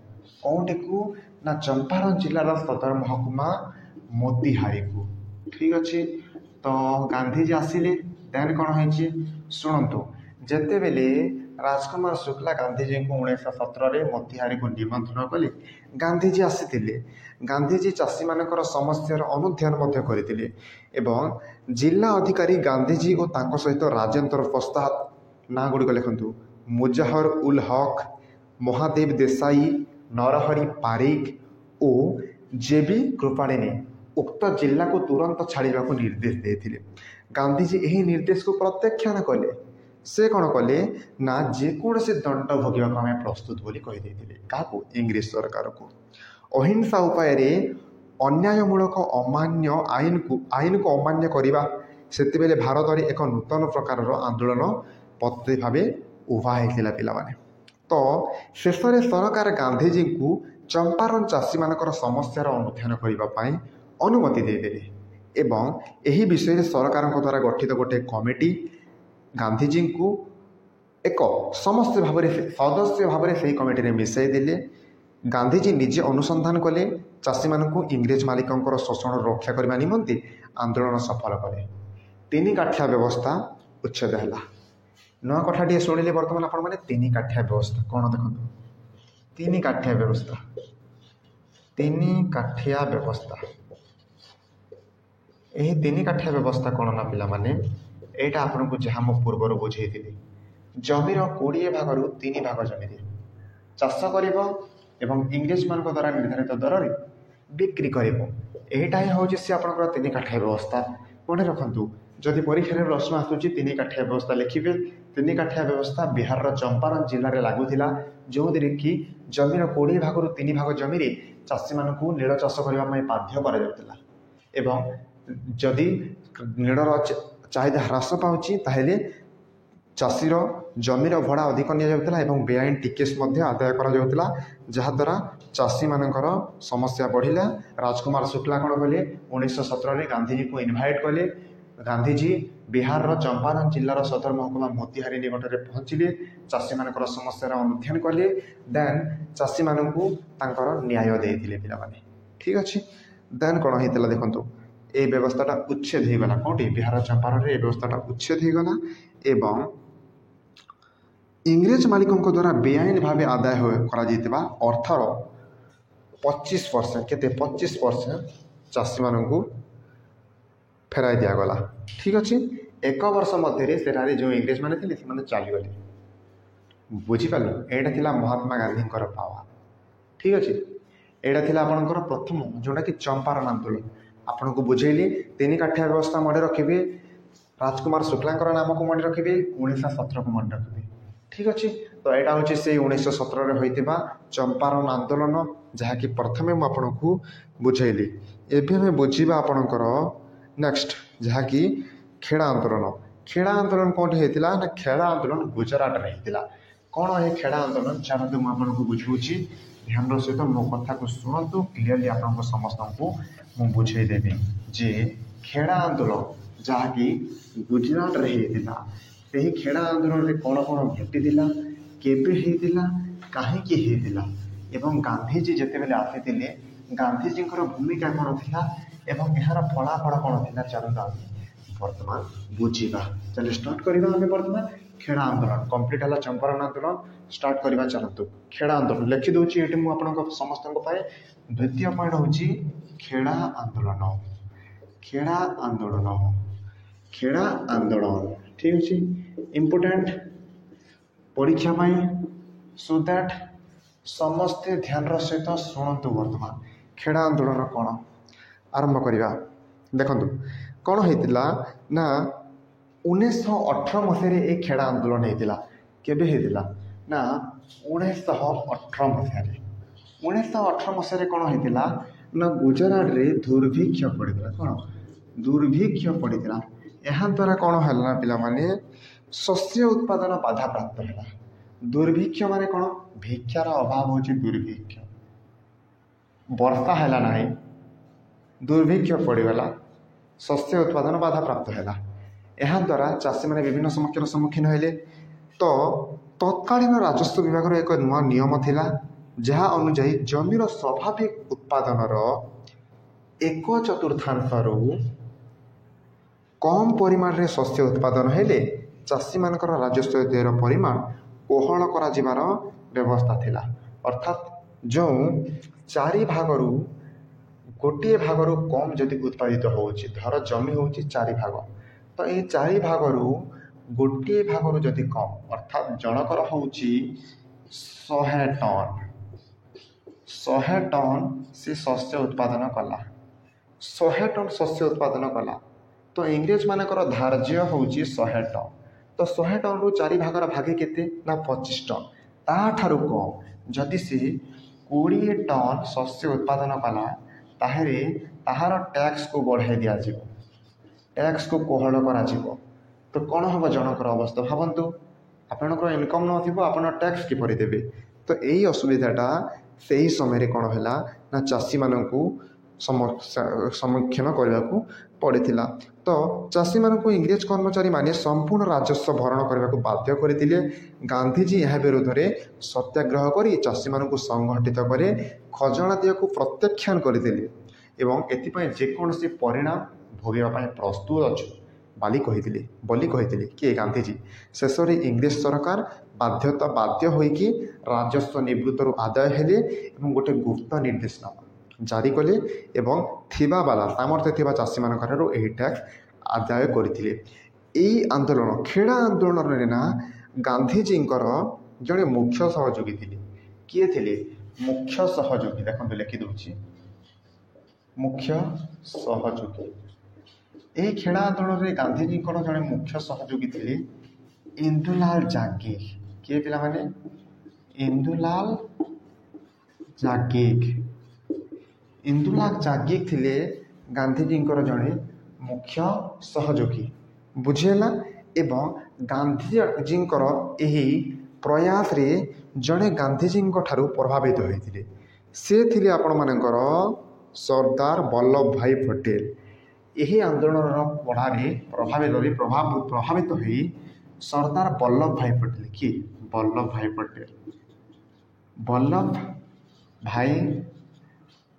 Speaker 1: କେଉଁଠିକୁ? ନା ଚମ୍ପାରଣ ଜିଲ୍ଲାର ସଦର ମହକୁମା ମୋତିହାରିକୁ। ଠିକ୍ ଅଛି। ତ ଗାନ୍ଧିଜୀ ଆସିଲେ। ଦେନ୍ କ'ଣ ହେଇଛି ଶୁଣନ୍ତୁ। ଯେତେବେଳେ ରାଜକୁମାର ଶୁକ୍ଲା ଗାନ୍ଧିଜୀଙ୍କୁ 1917ରେ ମୋତିହାରିକୁ ନିମନ୍ତ୍ରଣ କଲେ, ଗାନ୍ଧିଜୀ ଆସିଥିଲେ। ଗାନ୍ଧିଜୀ ଚାଷୀମାନଙ୍କର ସମସ୍ୟାର ଅନୁଧ୍ୟାନ ମଧ୍ୟ କରିଥିଲେ ଏବଂ ଜିଲ୍ଲା ଅଧିକାରୀ ଗାନ୍ଧିଜୀ ଓ ତାଙ୍କ ସହିତ ରାଜେନ୍ଦ୍ର ପ୍ରସାଦ, ନାଁ ଗୁଡ଼ିକ ଲେଖନ୍ତୁ, ମୁଜାହର ଉଲ୍ ହକ୍, ମହାଦେବ ଦେଶାଇ, ନରହରି ପାରିକ ଓ ଜେବି କୃପାଳିନୀ ଉକ୍ତ ଜିଲ୍ଲାକୁ ତୁରନ୍ତ ଛାଡ଼ିବାକୁ ନିର୍ଦ୍ଦେଶ ଦେଇଥିଲେ। ଗାନ୍ଧିଜୀ ଏହି ନିର୍ଦ୍ଦେଶକୁ ପ୍ରତ୍ୟାଖ୍ୟାନ କଲେ। ସେ କ'ଣ କଲେ? ନା ଯେକୌଣସି ଦଣ୍ଡ ଭୋଗିବାକୁ ଆମେ ପ୍ରସ୍ତୁତ ବୋଲି କହିଦେଇଥିଲେ। କାହାକୁ? ଇଂରେଜ ସରକାରକୁ। ଅହିଂସା ଉପାୟରେ ଅନ୍ୟାୟମୂଳକ ଆଇନକୁ ଅମାନ୍ୟ କରିବା ସେତେବେଳେ ଭାରତରେ ଏକ ନୂତନ ପ୍ରକାରର ଆନ୍ଦୋଳନ ପଦ୍ଧତି ଭାବେ ଉଭା ହେଇଥିଲା ପିଲାମାନେ। ତ ଶେଷରେ ସରକାର ଗାନ୍ଧିଜୀଙ୍କୁ ଚମ୍ପାରଣ ଚାଷୀମାନଙ୍କର ସମସ୍ୟାର ଅନୁଧ୍ୟାନ କରିବା ପାଇଁ ଅନୁମତି ଦେଇଦେଲେ ଏବଂ ଏହି ବିଷୟରେ ସରକାରଙ୍କ ଦ୍ୱାରା ଗଠିତ ଗୋଟିଏ କମିଟି ଗାନ୍ଧିଜୀଙ୍କୁ ଏକ ସଦସ୍ୟ ଭାବରେ ସେହି କମିଟିରେ ମିଶାଇ ଦେଲେ। ଗାନ୍ଧିଜୀ ନିଜେ ଅନୁସନ୍ଧାନ କଲେ, ଚାଷୀମାନଙ୍କୁ ଇଂରେଜ ମାଲିକଙ୍କର ଶୋଷଣରୁ ରକ୍ଷା କରିବା ନିମନ୍ତେ ଆନ୍ଦୋଳନ ସଫଳ କଲେ। 3 କାଠିଆ ବ୍ୟବସ୍ଥା ଉଚ୍ଛେଦ ହେଲା। ନୂଆ କଥାଟିଏ ଶୁଣିଲେ ବର୍ତ୍ତମାନ ଆପଣମାନେ। 3 କାଠିଆ ବ୍ୟବସ୍ଥା କ'ଣ ଦେଖନ୍ତୁ। 3 କାଠିଆ ବ୍ୟବସ୍ଥା। 3 କାଠିଆ ବ୍ୟବସ୍ଥା। ଏହି 3 କାଠିଆ ବ୍ୟବସ୍ଥା କ'ଣ ନା ପିଲାମାନେ, ଏଇଟା ଆପଣଙ୍କୁ ଯାହା ମୁଁ ପୂର୍ବରୁ ବୁଝେଇଥିଲି। ଜମିର 20 ଭାଗରୁ 3 ଭାଗ ଜମିରେ ଚାଷ କରିବ ଏବଂ ଇଂରେଜମାନଙ୍କ ଦ୍ୱାରା ନିର୍ଦ୍ଧାରିତ ଦରରେ ବିକ୍ରି କରିବ। ଏଇଟା ହିଁ ହେଉଛି ସେ ଆପଣଙ୍କର 3 କାଠିଆ ବ୍ୟବସ୍ଥା। ମନେ ରଖନ୍ତୁ, ଯଦି ପରୀକ୍ଷାରେ ପ୍ରଶ୍ନ ଆସୁଛି 3 କାଠିଆ ବ୍ୟବସ୍ଥା ଲେଖିବେ। 3 କାଠିଆ ବ୍ୟବସ୍ଥା ବିହାରର ଚମ୍ପାରଣ ଜିଲ୍ଲାରେ ଲାଗୁଥିଲା, ଯେଉଁଥିରେ କି ଜମିର 20 ଭାଗରୁ 3 ଭାଗ ଜମିରେ ଚାଷୀମାନଙ୍କୁ ନୀଳ ଚାଷ କରିବା ପାଇଁ ବାଧ୍ୟ କରାଯାଉଥିଲା ଏବଂ ଯଦି ନୀଳର ଚାହିଦା ହ୍ରାସ ପାଉଛି ତାହେଲେ ଚାଷୀର ଜମିର ଭଡ଼ା ଅଧିକ ନିଆଯାଉଥିଲା ଏବଂ ବେଆଇନ ଟିକେସ୍ ମଧ୍ୟ ଆଦାୟ କରାଯାଉଥିଲା, ଯାହାଦ୍ୱାରା ଚାଷୀମାନଙ୍କର ସମସ୍ୟା ବଢ଼ିଲା। ରାଜକୁମାର ଶୁକ୍ଲା କ'ଣ କଲେ, 1917ରେ ଗାନ୍ଧିଜୀଙ୍କୁ ଇନଭାଇଟ୍ କଲେ। ଗାନ୍ଧିଜୀ ବିହାରର ଚମ୍ପାରନ ଜିଲ୍ଲାର ସଦର ମହକୁମା ମୋତିହାରୀ ନିକଟରେ ପହଞ୍ଚିଲେ, ଚାଷୀମାନଙ୍କର ସମସ୍ୟାର ଅନୁଧ୍ୟାନ କଲେ, ଦେନ୍ ଚାଷୀମାନଙ୍କୁ ତାଙ୍କର ନ୍ୟାୟ ଦେଇଥିଲେ ପିଲାମାନେ। ଠିକ୍ ଅଛି, ଦେନ୍ କ'ଣ ହେଇଥିଲା ଦେଖନ୍ତୁ, ଏ ବ୍ୟବସ୍ଥାଟା ଉଚ୍ଛେଦ ହେଇଗଲା। କେଉଁଠି? ବିହାର ଚମ୍ପାରନରେ ଏ ବ୍ୟବସ୍ଥାଟା ଉଚ୍ଛେଦ ହେଇଗଲା ଏବଂ ଇଂରେଜ ମାଲିକଙ୍କ ଦ୍ୱାରା ବେଆଇନ ଭାବେ ଆଦାୟ କରାଯାଇଥିବା ଅର୍ଥର 25% କେତେ 25% ଚାଷୀମାନଙ୍କୁ ଫେରାଇ ଦିଆଗଲା। ଠିକ୍ ଅଛି, 1 ବର୍ଷ ମଧ୍ୟରେ ସେଠାରେ ଯେଉଁ ଇଂରେଜମାନେ ଥିଲେ ସେମାନେ ଚାଲିଗଲେ। ବୁଝିପାରିଲ? ଏଇଟା ଥିଲା ମହାତ୍ମା ଗାନ୍ଧୀଙ୍କର ପାୱାର। ଠିକ୍ ଅଛି, ଏଇଟା ଥିଲା ଆପଣଙ୍କର ପ୍ରଥମ, ଯେଉଁଟାକି ଚମ୍ପାରନ ଆନ୍ଦୋଳନ। ଆପଣଙ୍କୁ ବୁଝେଇଲି 3 କାଠିଆ ବ୍ୟବସ୍ଥା ମନେ ରଖିବେ, ରାଜକୁମାର ଶୁକ୍ଲାଙ୍କର ନାମକୁ ମନେ ରଖିବେ, 1917କୁ ମନେ ରଖିବେ। ଠିକ୍ ଅଛି, ତ ଏଇଟା ହେଉଛି ସେଇ 1917ରେ ହୋଇଥିବା ଚମ୍ପାରନ ଆନ୍ଦୋଳନ, ଯାହାକି ପ୍ରଥମେ ମୁଁ ଆପଣଙ୍କୁ ବୁଝେଇଲି। ଏବେ ଆମେ ବୁଝିବା ଆପଣଙ୍କର ନେକ୍ସଟ, ଯାହାକି ଖେଡ଼ା ଆନ୍ଦୋଳନ। ଖେଡ଼ା ଆନ୍ଦୋଳନ କେଉଁଠି ହେଇଥିଲା ନା ଖେଡ଼ା ଆନ୍ଦୋଳନ ଗୁଜରାଟରେ ହେଇଥିଲା। କ'ଣ ଏ ଖେଡ଼ା ଆନ୍ଦୋଳନ? ଚାଲନ୍ତୁ ମୁଁ ଆପଣଙ୍କୁ ବୁଝାଉଛି, ଧ୍ୟାନର ସହିତ ମୋ କଥାକୁ ଶୁଣନ୍ତୁ, କ୍ଲିଅରଲି ଆପଣଙ୍କୁ ସମସ୍ତଙ୍କୁ ମୁଁ ବୁଝେଇଦେବି ଯେ ଖେଡ଼ା ଆନ୍ଦୋଳନ ଯାହାକି ଗୁଜରାଟରେ ହେଇଥିଲା, ସେହି ଖେଡ଼ା ଆନ୍ଦୋଳନରେ କ'ଣ କ'ଣ ଘଟିଥିଲା, କେବେ ହେଇଥିଲା, କାହିଁକି ହେଇଥିଲା ଏବଂ ଗାନ୍ଧିଜୀ ଯେତେବେଳେ ଆସିଥିଲେ ଗାନ୍ଧିଜୀଙ୍କର ଭୂମିକା କ'ଣ ଥିଲା ଏବଂ ଏହାର ଫଳାଫଳ କ'ଣ ଥିଲା, ଚାଲନ୍ତୁ ଆମେ ବର୍ତ୍ତମାନ ବୁଝିବା। ଚାଲେ ଷ୍ଟାର୍ଟ କରିବା ଆମେ ବର୍ତ୍ତମାନ ଖେଡ଼ା ଆନ୍ଦୋଳନ। କମ୍ପ୍ଲିଟ୍ ହେଲା ଚମ୍ପାରନ ଆନ୍ଦୋଳନ, ଷ୍ଟାର୍ଟ କରିବା ଚାଲନ୍ତୁ। ଖେଡ଼ା ଆନ୍ଦୋଳନ ଲେଖିଦେଉଛି ଏଠି ମୁଁ ଆପଣଙ୍କ ସମସ୍ତଙ୍କ ପାଇଁ। ଦ୍ୱିତୀୟ ପଏଣ୍ଟ ହେଉଛି ଖେଡ଼ା ଆନ୍ଦୋଳନ। ଖେଡ଼ା ଆନ୍ଦୋଳନ, ଖେଡ଼ା ଆନ୍ଦୋଳନ। ଠିକ୍ ଅଛି, ଇମ୍ପୋର୍ଟାଣ୍ଟ ପରୀକ୍ଷା ପାଇଁ, ସୋ ଦ୍ୟାଟ୍ ସମସ୍ତେ ଧ୍ୟାନର ସହିତ ଶୁଣନ୍ତୁ। ବର୍ତ୍ତମାନ ଖେଡ଼ା ଆନ୍ଦୋଳନ କ'ଣ, ଆରମ୍ଭ କରିବା। ଦେଖନ୍ତୁ କ'ଣ ହେଇଥିଲା ନା 1918 ମସିହାରେ ଏ ଖେଡ଼ା ଆନ୍ଦୋଳନ ହେଇଥିଲା। କେବେ ହେଇଥିଲା ନା 1918 ମସିହାରେ। 1918 ମସିହାରେ କ'ଣ ହେଇଥିଲା ନା ଗୁଜରାଟରେ ଦୁର୍ଭିକ୍ଷ ପଡ଼ିଥିଲା। କ'ଣ ଦୁର୍ଭିକ୍ଷ ପଡ଼ିଥିଲା? ଏହାଦ୍ୱାରା କ'ଣ ହେଲା ନା ପିଲାମାନେ, ଶସ୍ୟ ଉତ୍ପାଦନ ବାଧାପ୍ରାପ୍ତ ହେଲା। ଦୁର୍ଭିକ୍ଷ ମାନେ କ'ଣ? ଭିକ୍ଷାର ଅଭାବ ହେଉଛି ଦୁର୍ଭିକ୍ଷ। ବର୍ଷା ହେଲା ନାହିଁ, ଦୁର୍ଭିକ୍ଷ ପଡ଼ିଗଲା, ଶସ୍ୟ ଉତ୍ପାଦନ ବାଧାପ୍ରାପ୍ତ ହେଲା। ଏହାଦ୍ୱାରା ଚାଷୀମାନେ ବିଭିନ୍ନ ସମସ୍ୟାର ସମ୍ମୁଖୀନ ହେଲେ। ତ ତତ୍କାଳୀନ ରାଜସ୍ୱ ବିଭାଗର ଏକ ନୂଆ ନିୟମ ଥିଲା, ଯାହା ଅନୁଯାୟୀ ଜମିର ସ୍ୱାଭାବିକ ଉତ୍ପାଦନର 1/4ରୁ କମ୍ ପରିମାଣରେ ଶସ୍ୟ ଉତ୍ପାଦନ ହେଲେ ଚାଷୀମାନଙ୍କର ରାଜସ୍ୱ ଦେୟର ପରିମାଣ କୋହଳ କରାଯିବାର ବ୍ୟବସ୍ଥା ଥିଲା। ଅର୍ଥାତ୍ ଯେଉଁ 4 ଭାଗରୁ ଗୋଟିଏ ଭାଗରୁ କମ୍ ଯଦି ଉତ୍ପାଦିତ ହେଉଛି, ଧର ଜମି ହେଉଛି 4 ଭାଗ, ତ ଏଇ 4 ଭାଗରୁ ଗୋଟିଏ ଭାଗରୁ ଯଦି କମ୍, ଅର୍ଥାତ୍ ଜଣକର ହେଉଛି 100 ଟନ୍, 100 ଟନ୍ ସେ ଶସ୍ୟ ଉତ୍ପାଦନ କଲା, 100 ଟନ୍ ଶସ୍ୟ ଉତ୍ପାଦନ କଲା, ତ ଇଂରେଜମାନଙ୍କର ଧାର୍ଯ୍ୟ ହେଉଛି 100 ଟନ୍। ତ 100 ଟନ୍ରୁ 4 ଭାଗର ଭାଗେ କେତେ ନା 25 ଟନ୍। ତାଠାରୁ କମ୍ ଯଦି ସେ 20 ଟନ୍ ଶସ୍ୟ ଉତ୍ପାଦନ କଲା, ତାହେଲେ ତାହାର ଟ୍ୟାକ୍ସକୁ ବଢ଼ାଇ ଦିଆଯିବ, ଟ୍ୟାକ୍ସକୁ କୋହଳ କରାଯିବ। ତ କ'ଣ ହେବ ଜଣଙ୍କର ଅବସ୍ଥା? ଭାବନ୍ତୁ, ଆପଣଙ୍କର ଇନକମ୍ ନଥିବ, ଆପଣ ଟ୍ୟାକ୍ସ କିପରି ଦେବେ? ତ ଏଇ ଅସୁବିଧାଟା ସେହି ସମୟରେ କ'ଣ ହେଲା ନା ଚାଷୀମାନଙ୍କୁ ସମ୍ମୁଖୀନ କରିବାକୁ ପଡ଼ିଥିଲା। ତ ଚାଷୀମାନଙ୍କୁ ଇଂରେଜ କର୍ମଚାରୀମାନେ ସମ୍ପୂର୍ଣ୍ଣ ରାଜସ୍ୱ ଭରଣ କରିବାକୁ ବାଧ୍ୟ କରିଥିଲେ। ଗାନ୍ଧିଜୀ ଏହା ବିରୋଧରେ ସତ୍ୟାଗ୍ରହ କରି ଚାଷୀମାନଙ୍କୁ ସଂଗଠିତ କରି ଖଜଣା ଦେୟକୁ ପ୍ରତ୍ୟାଖ୍ୟାନ କରିଥିଲେ ଏବଂ ଏଥିପାଇଁ ଯେକୌଣସି ପରିଣାମ ଭୋଗିବା ପାଇଁ ପ୍ରସ୍ତୁତ ଅଛୁ ବୋଲି କହିଥିଲେ କିଏ? ଗାନ୍ଧିଜୀ। ଶେଷରେ ଇଂରେଜ ସରକାର ବାଧ୍ୟ ହୋଇକି ରାଜସ୍ୱ ନିବୃତ୍ତରୁ ଆଦାୟ ହେଲେ ଏବଂ ଗୋଟେ ଗୁପ୍ତ ନିର୍ଦ୍ଦେଶନାମା ଜାରି କଲେ ଏବଂ ସାମର୍ଥ୍ୟ ଥିବା ଚାଷୀମାନଙ୍କଠାରୁ ଏହି ଟ୍ୟାକ୍ସ ଆଦାୟ କରିଥିଲେ। ଏହି ଆନ୍ଦୋଳନ ଖେଡ଼ା ଆନ୍ଦୋଳନରେ ନା ଗାନ୍ଧିଜୀଙ୍କର ଜଣେ ମୁଖ୍ୟ ସହଯୋଗୀ ଥିଲେ। କିଏ ଥିଲେ? ମୁଖ୍ୟ ସହଯୋଗୀ। ଦେଖନ୍ତୁ ଲେଖିଦେଉଛି, ମୁଖ୍ୟ ସହଯୋଗୀ। ଏହି ଖେଡ଼ା ଆନ୍ଦୋଳନରେ ଗାନ୍ଧିଜୀଙ୍କର ଜଣେ ମୁଖ୍ୟ ସହଯୋଗୀ ଥିଲେ ଇନ୍ଦୁଲାଲ ଜାଗିର। କିଏ ପିଲାମାନେ? ଇନ୍ଦୁଲାଲ ଜାଗିର। ଇନ୍ଦୁଲାଲ ଜାଗିର ଥିଲେ ଗାନ୍ଧିଜୀଙ୍କର ଜଣେ ମୁଖ୍ୟ ସହଯୋଗୀ। ବୁଝିହେଲା? ଏବଂ ଗାନ୍ଧୀଜୀଙ୍କର ଏହି ପ୍ରୟାସରେ ଜଣେ ଗାନ୍ଧୀଜୀଙ୍କ ଠାରୁ ପ୍ରଭାବିତ ହୋଇଥିଲେ। ସେ ଥିଲେ ଆପଣମାନଙ୍କର ସର୍ଦ୍ଦାର ବଲ୍ଲଭ ଭାଇ ପଟେଲ। ଏହି ଆନ୍ଦୋଳନର ପଢ଼ାରେ ପ୍ରଭାବିତ ହୋଇ ସର୍ଦ୍ଦାର ବଲ୍ଲଭ ଭାଇ ପଟେଲ, କିଏ? ବଲ୍ଲଭ ଭାଇ ପଟେଲ। ବଲ୍ଲଭ ଭାଇ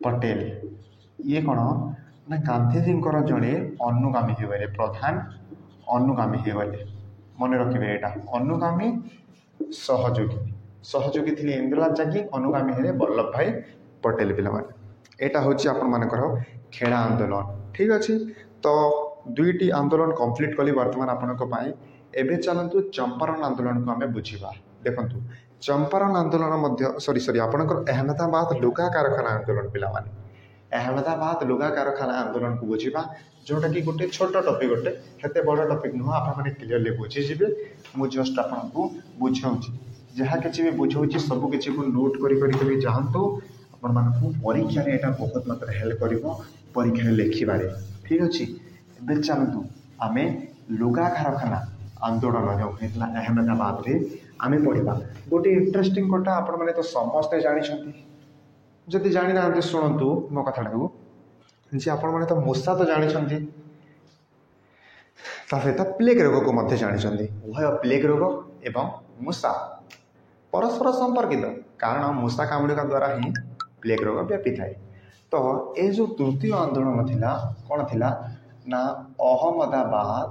Speaker 1: ପଟେଲ ଇଏ କ'ଣ ନା ଗାନ୍ଧୀଜୀଙ୍କର ଜଣେ ଅନୁଗାମୀ ହୋଇଗଲେ, ପ୍ରଧାନ ଅନୁଗାମୀ ହୋଇଗଲେ। ମନେ ରଖିବେ ଏଇଟା, ଅନୁଗାମୀ ସହଯୋଗୀ ଥିଲେ ଇନ୍ଦିରାଜ ଜାଗି, ଅନୁଗାମୀ ହେଲେ ବଲ୍ଲଭ ଭାଇ ପଟେଲ। ପିଲାମାନେ ଏଇଟା ହେଉଛି ଆପଣମାନଙ୍କର ଖେଳା ଆନ୍ଦୋଳନ। ଠିକ୍ ଅଛି, ତ 2ଟି ଆନ୍ଦୋଳନ କମ୍ପ୍ଲିଟ୍ କଲି ବର୍ତ୍ତମାନ ଆପଣଙ୍କ ପାଇଁ। ଏବେ ଚାଲନ୍ତୁ ଚମ୍ପାରଣ ଆନ୍ଦୋଳନକୁ ଆମେ ବୁଝିବା। ଦେଖନ୍ତୁ ଚମ୍ପାରଣ ଆନ୍ଦୋଳନ ମଧ୍ୟ ଆପଣଙ୍କର ଅହମ୍ମଦାବାଦ ଲୁଗା କାରଖାନା ଆନ୍ଦୋଳନ। ପିଲାମାନେ ଅହମ୍ମଦାବାଦ ଲୁଗା କାରଖାନା ଆନ୍ଦୋଳନକୁ ବୁଝିବା, ଯେଉଁଟାକି ଗୋଟେ ଛୋଟ ଟପିକ୍, ଗୋଟେ ଏତେ ବଡ଼ ଟପିକ୍ ନୁହଁ, ଆପଣମାନେ କ୍ଲିୟରଲି ବୁଝିଯିବେ। ମୁଁ ଜଷ୍ଟ ଆପଣଙ୍କୁ ବୁଝାଉଛି, ଯାହା କିଛି ବି ବୁଝାଉଛି ସବୁ କିଛିକୁ ନୋଟ୍ କରି ଯାଆନ୍ତୁ। ଆପଣମାନଙ୍କୁ ପରୀକ୍ଷାରେ ଏଇଟା ବହୁତ ମାତ୍ରାରେ ହେଲ୍ପ କରିବ, ପରୀକ୍ଷାରେ ଲେଖିବାରେ। ଠିକ୍ ଅଛି, ଏବେ ଚାଲନ୍ତୁ ଆମେ ଲୁଗା କାରଖାନା ଆନ୍ଦୋଳନ ଯେଉଁ ହୋଇଥିଲା ଅହମ୍ମଦାବାଦରେ ଆମେ ପଢ଼ିବା। ଗୋଟେ ଇଣ୍ଟରେଷ୍ଟିଂ କଥା, ଆପଣମାନେ ତ ସମସ୍ତେ ଜାଣିଛନ୍ତି, ଯଦି ଜାଣିନାହାନ୍ତି ଶୁଣନ୍ତୁ ମୋ କଥାଟାକୁ, ଯେ ଆପଣମାନେ ତ ମୂଷା ତ ଜାଣିଛନ୍ତି, ତା ସହିତ ପ୍ଲେଗ୍ ରୋଗକୁ ମଧ୍ୟ ଜାଣିଛନ୍ତି। ଉଭୟ ପ୍ଲେଗ୍ ରୋଗ ଏବଂ ମୂଷା ପରସ୍ପର ସମ୍ପର୍କିତ, କାରଣ ମୂଷା କାମୁଡ଼ିବା ଦ୍ୱାରା ହିଁ ପ୍ଲେଗ୍ ରୋଗ ବ୍ୟାପିଥାଏ। ତ ଏ ଯେଉଁ ତୃତୀୟ ଆନ୍ଦୋଳନ ଥିଲା, କ'ଣ ଥିଲା ନା ଅହମ୍ମଦାବାଦ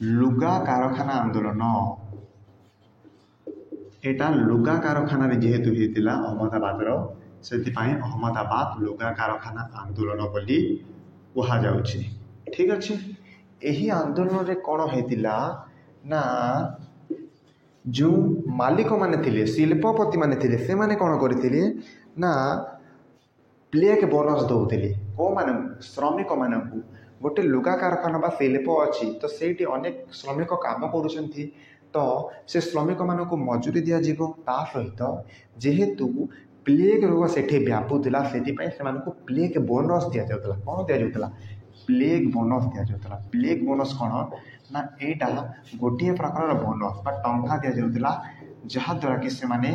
Speaker 1: ଲୁଗା କାରଖାନା ଆନ୍ଦୋଳନ। ଏଇଟା ଲୁଗା କାରଖାନାରେ ଯେହେତୁ ହେଇଥିଲା ଅହମ୍ମଦାବାଦର, ସେଥିପାଇଁ ଅହମ୍ମଦାବାଦ ଲୁଗା କାରଖାନା ଆନ୍ଦୋଳନ ବୋଲି କୁହାଯାଉଛି। ଠିକ୍ ଅଛି, ଏହି ଆନ୍ଦୋଳନରେ କ'ଣ ହେଇଥିଲା ନା ଯେଉଁ ମାଲିକମାନେ ଥିଲେ, ଶିଳ୍ପପତିମାନେ ଥିଲେ, ସେମାନେ କ'ଣ କରିଥିଲେ ନା ପ୍ଲେଗ୍ ବୋନସ୍ ଦେଉଥିଲେ। କେଉଁମାନଙ୍କୁ? ଶ୍ରମିକମାନଙ୍କୁ। ଗୋଟେ ଲୁଗା କାରଖାନା ବା ଶିଳ୍ପ ଅଛି, ତ ସେଇଠି ଅନେକ ଶ୍ରମିକ କାମ କରୁଛନ୍ତି, ତ ସେ ଶ୍ରମିକମାନଙ୍କୁ ମଜୁରୀ ଦିଆଯିବ। ତା ସହିତ ଯେହେତୁ ପ୍ଲେଗ୍ ରୋଗ ସେଠି ବ୍ୟାପୁଥିଲା, ସେଥିପାଇଁ ସେମାନଙ୍କୁ ପ୍ଲେଗ୍ ବୋନସ୍ ଦିଆଯାଉଥିଲା। କ'ଣ ଦିଆଯାଉଥିଲା? ପ୍ଲେଗ୍ ବୋନସ୍ ଦିଆଯାଉଥିଲା। ପ୍ଲେଗ୍ ବୋନସ୍ କ'ଣ ନା ଏଇଟା ଗୋଟିଏ ପ୍ରକାରର ବୋନସ୍ ବା ଟଙ୍କା ଦିଆଯାଉଥିଲା, ଯାହାଦ୍ୱାରା କି ସେମାନେ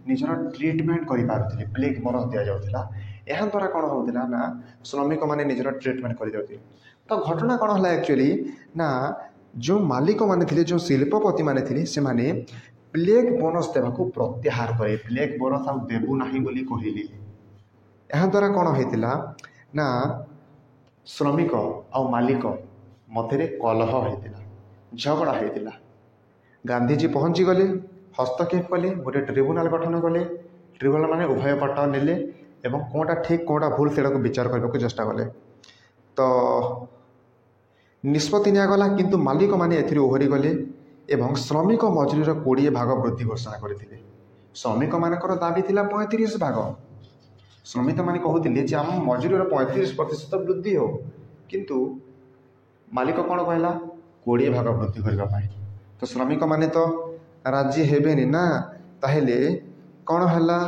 Speaker 1: ନିଜର ଟ୍ରିଟମେଣ୍ଟ କରିପାରୁଥିଲେ। ପ୍ଲେଗ୍ ବୋନସ୍ ଦିଆଯାଉଥିଲା। ଏହାଦ୍ୱାରା କ'ଣ ହେଉଥିଲା ନା ଶ୍ରମିକମାନେ ନିଜର ଟ୍ରିଟମେଣ୍ଟ କରିଯାଉଥିଲେ। ତ ଘଟଣା କ'ଣ ହେଲା ଆକ୍ଚୁଆଲି ନା ଯେଉଁ ମାଲିକମାନେ ଥିଲେ, ଯେଉଁ ଶିଳ୍ପପତିମାନେ ଥିଲେ, ସେମାନେ ପ୍ଲେଗ୍ ବୋନସ୍ ଦେବାକୁ ପ୍ରତ୍ୟାହାର କଲେ। ପ୍ଲେଗ୍ ବୋନସ୍ ଆଉ ଦେବୁ ନାହିଁ ବୋଲି କହିଲେ। ଏହାଦ୍ୱାରା କ'ଣ ହେଇଥିଲା ନା ଶ୍ରମିକ ଆଉ ମାଲିକ ମଧ୍ୟରେ କଲହ ହୋଇଥିଲା, ଝଗଡ଼ା ହୋଇଥିଲା। ଗାନ୍ଧୀଜୀ ପହଞ୍ଚିଗଲେ, ହସ୍ତକ୍ଷେପ କଲେ, ଗୋଟେ ଟ୍ରିବ୍ୟୁନାଲ ଗଠନ କଲେ। ଟ୍ରିବ୍ୟୁନାଲ ମାନେ ଉଭୟ ପଟ ନେଲେ ଏବଂ କେଉଁଟା ଠିକ୍ କେଉଁଟା ଭୁଲ ସେଇଟାକୁ ବିଚାର କରିବାକୁ ଚେଷ୍ଟା କଲେ। ତ ନିଷ୍ପତ୍ତି ନିଆଗଲା, କିନ୍ତୁ ମାଲିକମାନେ ଏଥିରୁ ଓହରି ଗଲେ ଏବଂ ଶ୍ରମିକ ମଜୁରୀର 20 ଭାଗ ବୃଦ୍ଧି ଘୋଷଣା କରିଥିଲେ। ଶ୍ରମିକମାନଙ୍କର ଦାବି ଥିଲା 35 ଭାଗ। ଶ୍ରମିକମାନେ କହୁଥିଲେ ଯେ ଆମ ମଜୁରୀର 35% ବୃଦ୍ଧି ହେଉ, କିନ୍ତୁ ମାଲିକ କ'ଣ କହିଲା? 20 ଭାଗ ବୃଦ୍ଧି କରିବା ପାଇଁ। ତ ଶ୍ରମିକମାନେ ତ ରାଜି ହେବେନି ନା। ତାହେଲେ କ'ଣ ହେଲା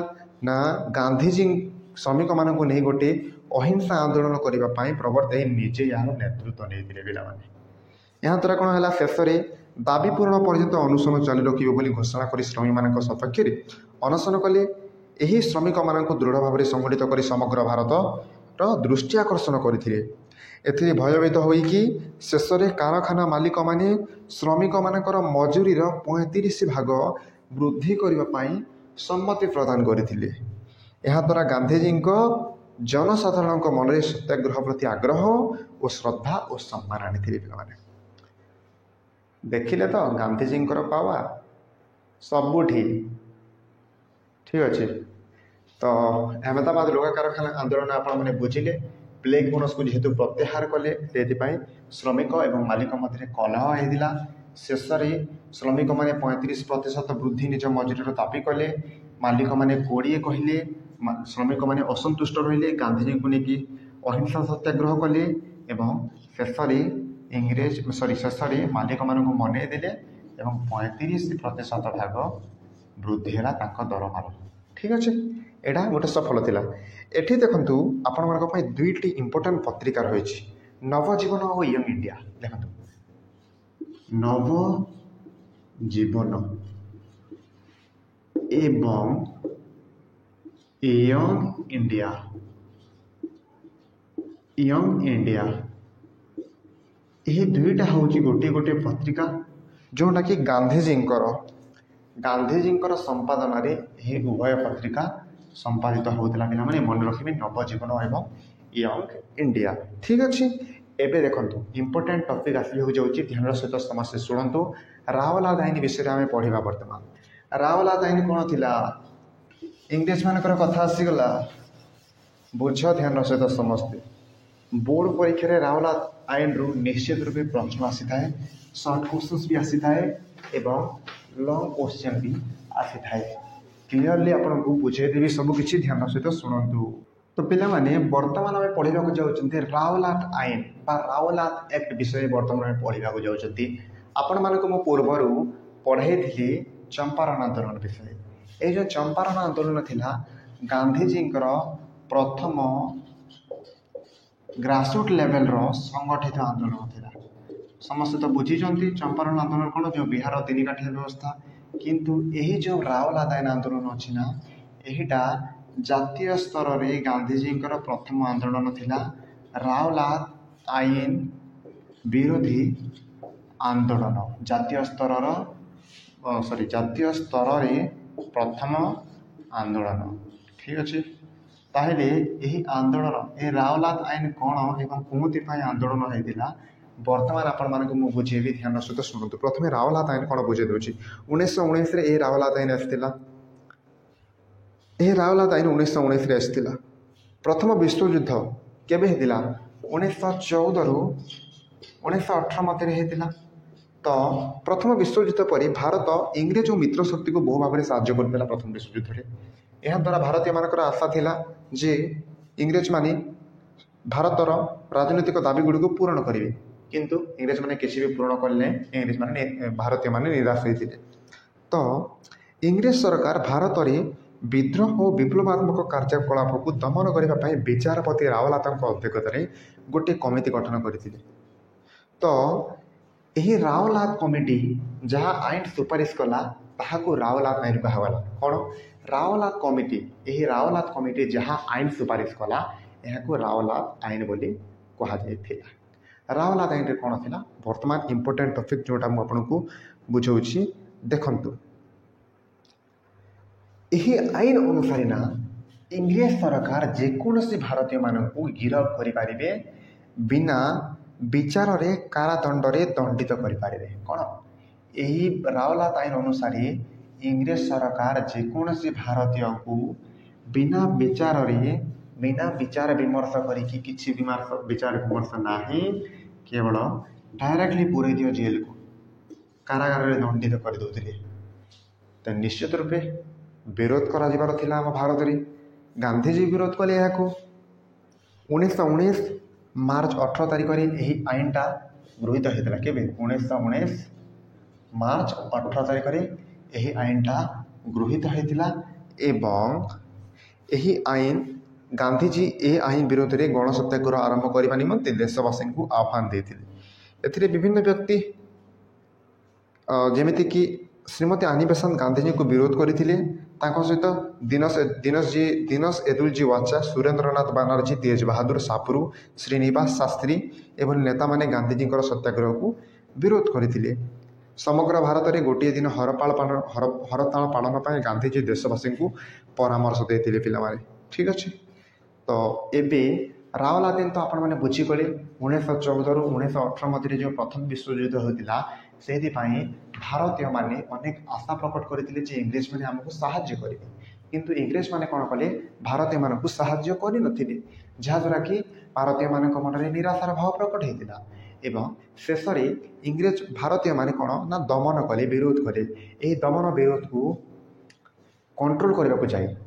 Speaker 1: ନା ଗାନ୍ଧୀଜୀ ଶ୍ରମିକମାନଙ୍କୁ ନେଇ ଗୋଟେ ଅହିଂସା ଆନ୍ଦୋଳନ କରିବା ପାଇଁ ନିଜେ ଏହାର ନେତୃତ୍ୱ ନେଇଥିଲେ। ପିଲାମାନେ ଏହାଦ୍ୱାରା କ'ଣ ହେଲା, ଶେଷରେ ଦାବି ପୂରଣ ପର୍ଯ୍ୟନ୍ତ ଅନଶନ ଚାଲୁ ରଖିବେ ବୋଲି ଘୋଷଣା କରି ଶ୍ରମିକମାନଙ୍କ ସପକ୍ଷରେ ଅନଶନ କଲେ। ଏହି ଶ୍ରମିକମାନଙ୍କୁ ଦୃଢ଼ ଭାବରେ ସଂଗଠିତ କରି ସମଗ୍ର ଭାରତର ଦୃଷ୍ଟି ଆକର୍ଷଣ କରିଥିଲେ। ଏଥିରେ ଭୟଭୀତ ହୋଇକି ଶେଷରେ କାରଖାନା ମାଲିକମାନେ ଶ୍ରମିକମାନଙ୍କର ମଜୁରୀର 35 ଭାଗ ବୃଦ୍ଧି କରିବା ପାଇଁ ସମ୍ମତି ପ୍ରଦାନ କରିଥିଲେ। ଏହାଦ୍ୱାରା ଗାନ୍ଧୀଜୀଙ୍କ ଜନସାଧାରଣଙ୍କ ମନରେ ସତ୍ୟାଗ୍ରହ ପ୍ରତି ଆଗ୍ରହ ଓ ଶ୍ରଦ୍ଧା ଓ ସମ୍ମାନ ଆଣିଥିଲେ। ପିଲାମାନେ ଦେଖିଲେ ତ ଗାନ୍ଧୀଜୀଙ୍କର ପାୱାର ସବୁଠି। ଠିକ୍ ଅଛି, ତ ଅହମ୍ମଦାବାଦ ଲୁଗା କାରଖାନା ଆନ୍ଦୋଳନ ଆପଣମାନେ ବୁଝିଲେ। ପ୍ଲେଗ୍ ବୋନସ୍କୁ ଯେହେତୁ ପ୍ରତ୍ୟାହାର କଲେ, ସେଥିପାଇଁ ଶ୍ରମିକ ଏବଂ ମାଲିକ ମଧ୍ୟରେ କଲହ ହୋଇଥିଲା। ଶେଷରେ ଶ୍ରମିକମାନେ 35% ବୃଦ୍ଧି ନିଜ ମଜୁରୀର ଦାବି କଲେ, ମାଲିକମାନେ 20 କହିଲେ। ଶ୍ରମିକମାନେ ଅସନ୍ତୁଷ୍ଟ ରହିଲେ, ଗାନ୍ଧୀଜୀଙ୍କୁ ନେଇକି ଅହିଂସା ସତ୍ୟାଗ୍ରହ କଲେ ଏବଂ ଶେଷରେ ମାଲିକମାନଙ୍କୁ ମନେଇ ଦେଲେ ଏବଂ 35% ଭାଗ ବୃଦ୍ଧି ହେଲା ତାଙ୍କ ଦରମାର। ଠିକ୍ ଅଛି, ଏଇଟା ଗୋଟେ ସଫଳ ଥିଲା। ଏଠି ଦେଖନ୍ତୁ ଆପଣମାନଙ୍କ ପାଇଁ 2ଟି ଇମ୍ପୋର୍ଟାଣ୍ଟ ପତ୍ରିକା ରହିଛି। नवजीवन और यंग इंडिया देखो नवजीवन एवं यंग इंडिया यह दुईटा हूँ गोटे गोटे पत्रिका जोटा कि गांधीजी संपादन में उभय पत्रिका संपादित होता पे मन रखिए नवजीवन एवं यंग इंडिया। ठीक अच्छे एबे देखो इंपोर्टेंट टॉपिक आसिक जाऊँगी ध्यान सहित समस्या शुणु रावलाद आईन विषय में पढ़ा बर्तमान रावलाद आईन कौन थिला इंग्रेज मानकर कथा आसीगला बुझ ध्यान सहित समस्ते बोर्ड परीक्षा रावलाद आईन रु निश्चित रूपे प्रश्न आसी थाए शॉर्ट क्वेश्चंस भी आसी थाए एवं लॉन्ग क्वेश्चन भी आसी थाए क्लियरली आपको बुझेदेवी सब किसी ध्यान सहित शुणु। तो पिला माने वर्तमान आम पढ़ा जाऊँ रावलाद आईन बा रावलाद एक्ट विषय वर्तमान पढ़ा जाऊँगी आपण मानक मु पूर्वर पढ़ाई थी चंपारण आंदोलन विषय ये जो चंपारण आंदोलन थिला गांधीजी प्रथम ग्रासरूट लेवल संगठित आंदोलन थिला समस्त तो बुझी चंपारण आंदोलन कौन जो बिहार 3 काठिया व्यवस्था किंतु यही जो रावलाद आईन आंदोलन अच्छी ना यहीटा जातीय स्तर रे गांधीजी प्रथम आंदोलन थिला रावलाद आईन विरोधी आंदोलन जातीय स्तर रे प्रथम आंदोलन। ठीक अच्छे ताहले यही आंदोलन ये रावलाद आईन कौन एवं कौन आंदोलन होता बर्तमान आपण मानक मु बुझेबी ध्यान सहित शुणु। प्रथम रावलाद आईन कौन बुझे दूसरी 1919 ये रावलाद आईन आसाला यह रावलाद आईन 1919 आसाला प्रथम विश्वयुद्ध केबे हेतिला 1914 रु 1918 मध्य होता। तो प्रथम विश्वयुद्ध पर भारत इंग्रेज और मित्र शक्ति को बहु भाव में साहाय्य करता प्रथम विश्वयुद्ध में यह द्वारा भारतीय मानकर आशा थिला जे इंग्रेज माने भारतर राजनीतिक दाबी गुड़ी को पूरण करेंगे किंतु इंग्रेज माने किसी भी पूरण कले इंग्रेज माने भारतीय माने निराश होते। तो इंग्रेज सरकार भारत में विद्रोह और विप्लवात्मक कार्यकलाप को दमन करने विचारपति रावलाद अध्यक्षतार गोटे कमिटी गठन करते। तो यही रावलाद कमिटी जहाँ आईन सुपारिश कला ताहाको रावलाद आईन कहगला कौन रावलाद कमिटी यही रावलाद कमिटी जहाँ आईन सुपारिश कला यहाँ रावलाद आईन बोली कहुला। रावलाद आईन कौन थी बर्तमान इंपोर्टेंट टॉपिक जोटा मुझे बुझाऊँ देखंतु यही आईन अनुसार ना इंग्रेज सरकार जेकोसी भारतीय मानक गिरफ करें बिना विचार रे कारादंड रे दंडित करें कौन यही रावलाद आईन अनुसार इंग्रेज सरकार जेकोसी भारतीय को बिना विचार विमर्श करी किसी विचार विमर्श ना केवल डायरेक्टली पूरे दियो जेल को कारागार रे दंडित कर दौले। तो निश्चित रूपे विरोध करा भारत में गांधीजी विरोध कले 1919 मार्च 18 तारिख में यही आईनटा गृहीत होता के 1919 मार्च 18 तारिख में यही आईनटा गृहीत होता एवं यही आईन गांधीजी ए आईन विरोध में गण सत्याग्रह आरंभ करने निमंते देशवासी को आह्वान देते। विभिन्न व्यक्ति जमीती कि श्रीमती आनी बेसंत गांधीजी को विरोध करते सहित दिनेश एदुलजी वाचा सुरेंद्रनाथ बानर्जी तेज बहादुर सापुरू श्रीनिवास शास्त्री एवं नेता माने गांधीजी सत्याग्रह को विरोध करते। समग्र भारत में गोटे दिन हरताल पालन पर गांधीजी देशवासी को परामर्श देते पिला। ठीक अच्छे तो एबे रावलाद आईन तो आपण मैंने बुझीगले 1914 रु 1918 मध्य जो प्रथम विश्वयुद्ध होता से भारतीय माने अनेक आशा प्रकट करते इंग्रेज माने आमको साहाय्य करेंगे किंतु इंग्रेज माने कौन कले भारतीय मानक साहाय्य कर जहाँद्वारा कि भारतीय मान मन में निराशार भाव प्रकट होता एवं शेष इंग्रेज भारतीय माने कौन ना दमन कले विरोध कले यही दमन विरोध को कंट्रोल करने को चाहिए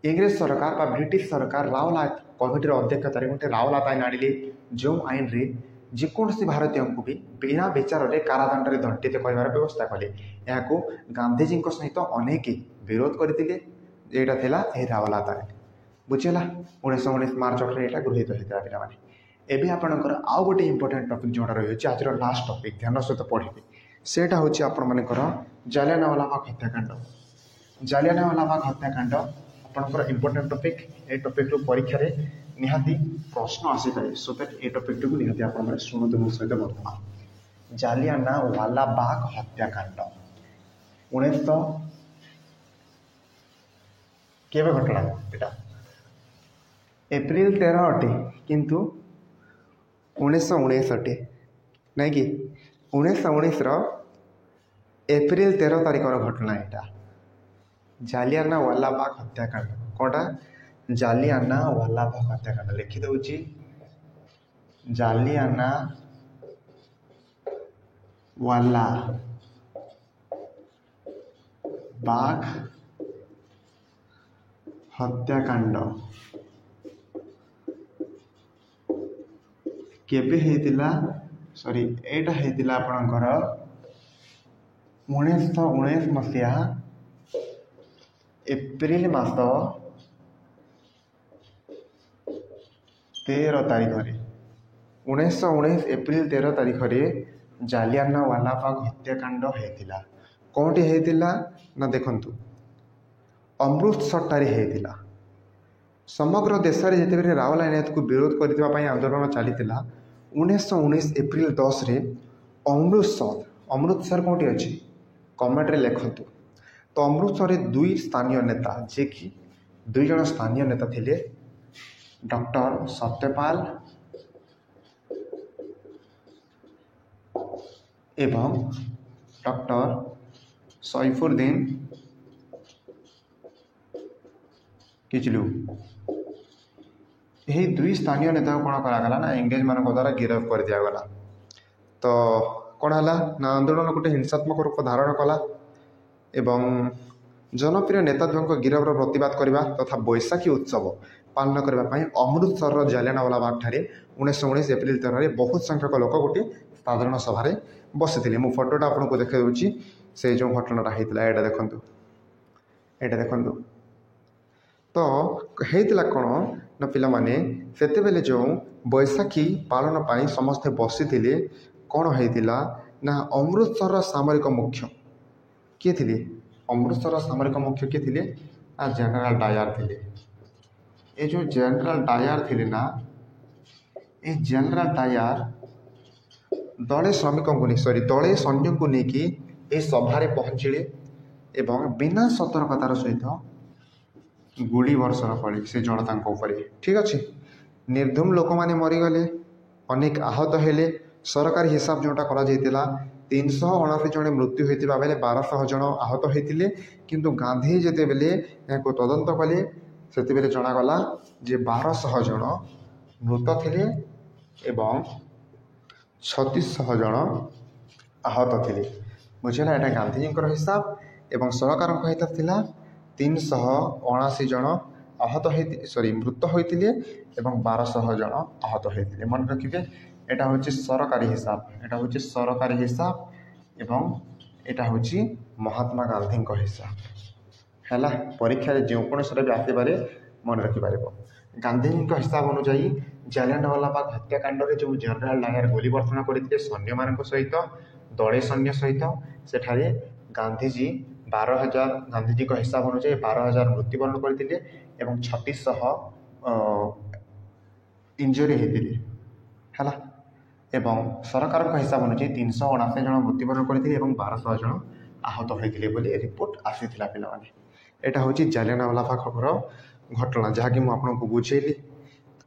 Speaker 1: इंग्रेज सरकार बा ब्रिटिश सरकार रावलाद कमिटर अध्यक्षतार गोटे रावलाद आईन आनिले जो आईन रे जेकोसी भारतीय को भी बिना विचार रे कारादंड रे दंडित कर व्यवस्था कले यहाँ गांधीजी सहित अनेक विरोध करते यहाँ रावलाद आईन बुझेगा 1919 मार्च 18 यहाँ गृहीत होता पे एबे आपणकर आउ गोटे इंपोर्टेंट टॉपिक जोड़ा रही आज लास्ट टॉपिक ध्यान सहित पढ़े सेटा हूँ आपण मानकर जालियानवाला बाग हत्याकांड। जालियानवाला बाग हत्याकांड आपणकर इंपोर्टेंट टॉपिक ए टॉपिक परीक्षा रे निहाती प्रश्न आसीपारे सो दैट ए टॉपिक को निहाती आपण शुणुतु मो सहित वर्तमान। जालियानवाला बाग हत्याकांड 1900 केवे घटना एटा एप्रिल 13 अटे किंतु 1919 अटे नहीं कि 1919 एप्रिल 13 तारीख घटना यहाँ जालियानवाला बाग हत्याकांड कौटा जालियानवाला बाग हत्याकांड लिखिदे जालियानवाला बाग हत्याकांड केबे हेतिला सॉरी एटा हेतिला आपणकर 1919 मसीहा एप्रिल मास 13 तारीख रे 1919 एप्रिल 13 तारीख रे जालियानवाला बाग हत्याकांड हेतिला कोठी हेतिला ना देखंतु अमृतसर टारे हेतिला समग्र देश में जिते रावल आईनायत को विरोध करने आंदोलन चली 1919 एप्रिल 10 रे अमृतसर कौटी अच्छी कमेंट रे लिखतु। तो अमृतसर दुई स्थानीय नेता जे कि दुई जन स्थानीय नेता थिले डॉक्टर सत्यपाल एवं डॉक्टर सैफुद्दीन किचलू यही दुई स्थानीय नेता को कौन करागला ना इंग्रेज मान द्वारा गिरफ्त कर दिगला। तो कौन है ना आंदोलन गोटे हिंसात्मक रूप धारण कला एवं जनप्रिय नेताद्वयों गिरफ्तर प्रतिवाद करने तथा बैशाखी उत्सव पालन करने अमृतसर जालियानवाला बाग ठारे 1919 एप्रिल 13 बहुत संख्यक लोक गोटे साधारण सभा बसी मु फोटोटा आपको देखा दूसरी से जो घटनाटा होता है यहाँ देखु तो होता कौन ना पिला माने सेते बेले जो बैशाखी पालन पाई समस्ते बसी थे कौन होता ना अमृतसर सामरिक मुख्य किए थे अमृतसर सामरिक मुख्य किए थे जनरल डायर थे। ये जो जनरल डायर थे ना ये जनरल डायर दले श्रमिक को नहीं सॉरी दले सैन्य को लेकिन ये सभारे पहुँचले एवं बिना सतर्कतार सहित गुड़ी वर्षर फली से जनता ठीक अच्छे निर्धूम लोक मैंने मरीगले अनेक आहत हेले सरकारी हिसाब जोटा करा 379 जन मृत्यु होता बेले 1200 जन आहत होते किंतु गांधी जिते बेले यहाँ तदंत कले से जनागला जे 1200 जन मृत थे एवं 3600 जन आहत थे बुझेगा यहाँ गांधीजी हिसाब एवं सरकार हिसाब थिला 379 जन आहत सॉरी मृत होते 1200 जन आहत होते मन रखिए यहाँ हूँ सरकारी हिसाब यहाँ हूँ सरकारी हिसाब एवं यहाँ हूँ महात्मा गांधी हिसाब है परीक्षा जो कौन भी आसपे मन रखिपार गांधीजी हिसाब अनुजाई जालियानवाला बाग हत्याकांड जो जनरल डायर गोलीवर्षण करते सैन्य मान सहित दले सैन्य सहित सेठारे गांधीजी 12,000 गांधीजी हिसाब अनुसार 12,000 मृत्युवरण करते 3600 इंजरी होते है एवं सरकार हिसाब अनुसार 379 जन मृत्युवरण करते 1200 जन आहत होते रिपोर्ट आसी पे यहाँ हूँ जालियानवाला बाग घटना जहाँकि मुझे बुझेली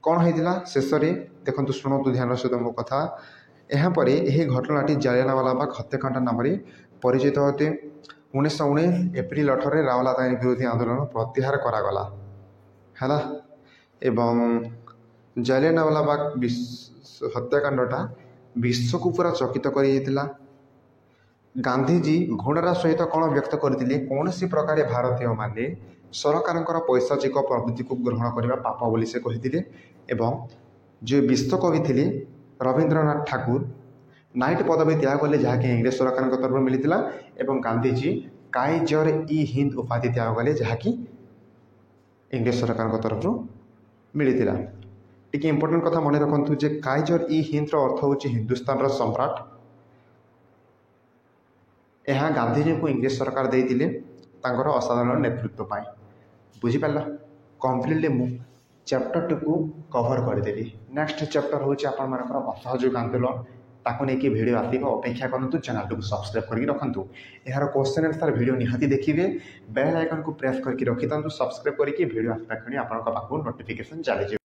Speaker 1: कौन होता शेष में देखो शुणु ध्यान सहित मो कथा यापर यह घटनाटी जालियानवाला बाग हत्याकांड नाम परिचित होते 1919 एप्रिल 18 रावलात आईन विरोधी आंदोलन प्रत्याहार करागला है एवं जालियानवाला बाग हत्याकांडटा विश्व को पूरा चकित कर गांधीजी घृणार सहित कौन व्यक्त करते कौन सी प्रकार भारतीय माने सरकार पैसाचिक प्रवृत्ति को ग्रहण करने पाप बोली से कहते एवं जो विश्वकवि थे रवींद्रनाथ ठाकुर नाइट पदवी त्याग कले जहाँकि इंग्रेज सरकार तरफ मिलता एवं गांधीजी काइजर इ हिंद उपाधि त्याग कले जहाँकि इंग्रेज सरकार तरफ मिलता टिके इंपोर्टेंट कथा मन रखु जे काइजर इ हिंद अर्थ हूँ हिंदुस्तान सम्राट। यह गांधीजी को इंग्लिश सरकार देते असाधारण नेतृत्व पाई। बुझीपार कम्प्लीटली मु चैप्टर टू को कवर करदेली। नेक्स्ट चैप्टर हूँ आपर असहयोग आंदोलन ताकू नहीं वीडियो आसो अपेक्षा करूँ। चैनल को सब्सक्राइब करके रखु। यार क्वेश्चन आंसर वीडियो निहाती देखिए। बेल आइकन को प्रेस करके रखी था सब्सक्राइब करके वीडियो आसला क्षणी आपको नोटिफिकेशन चली।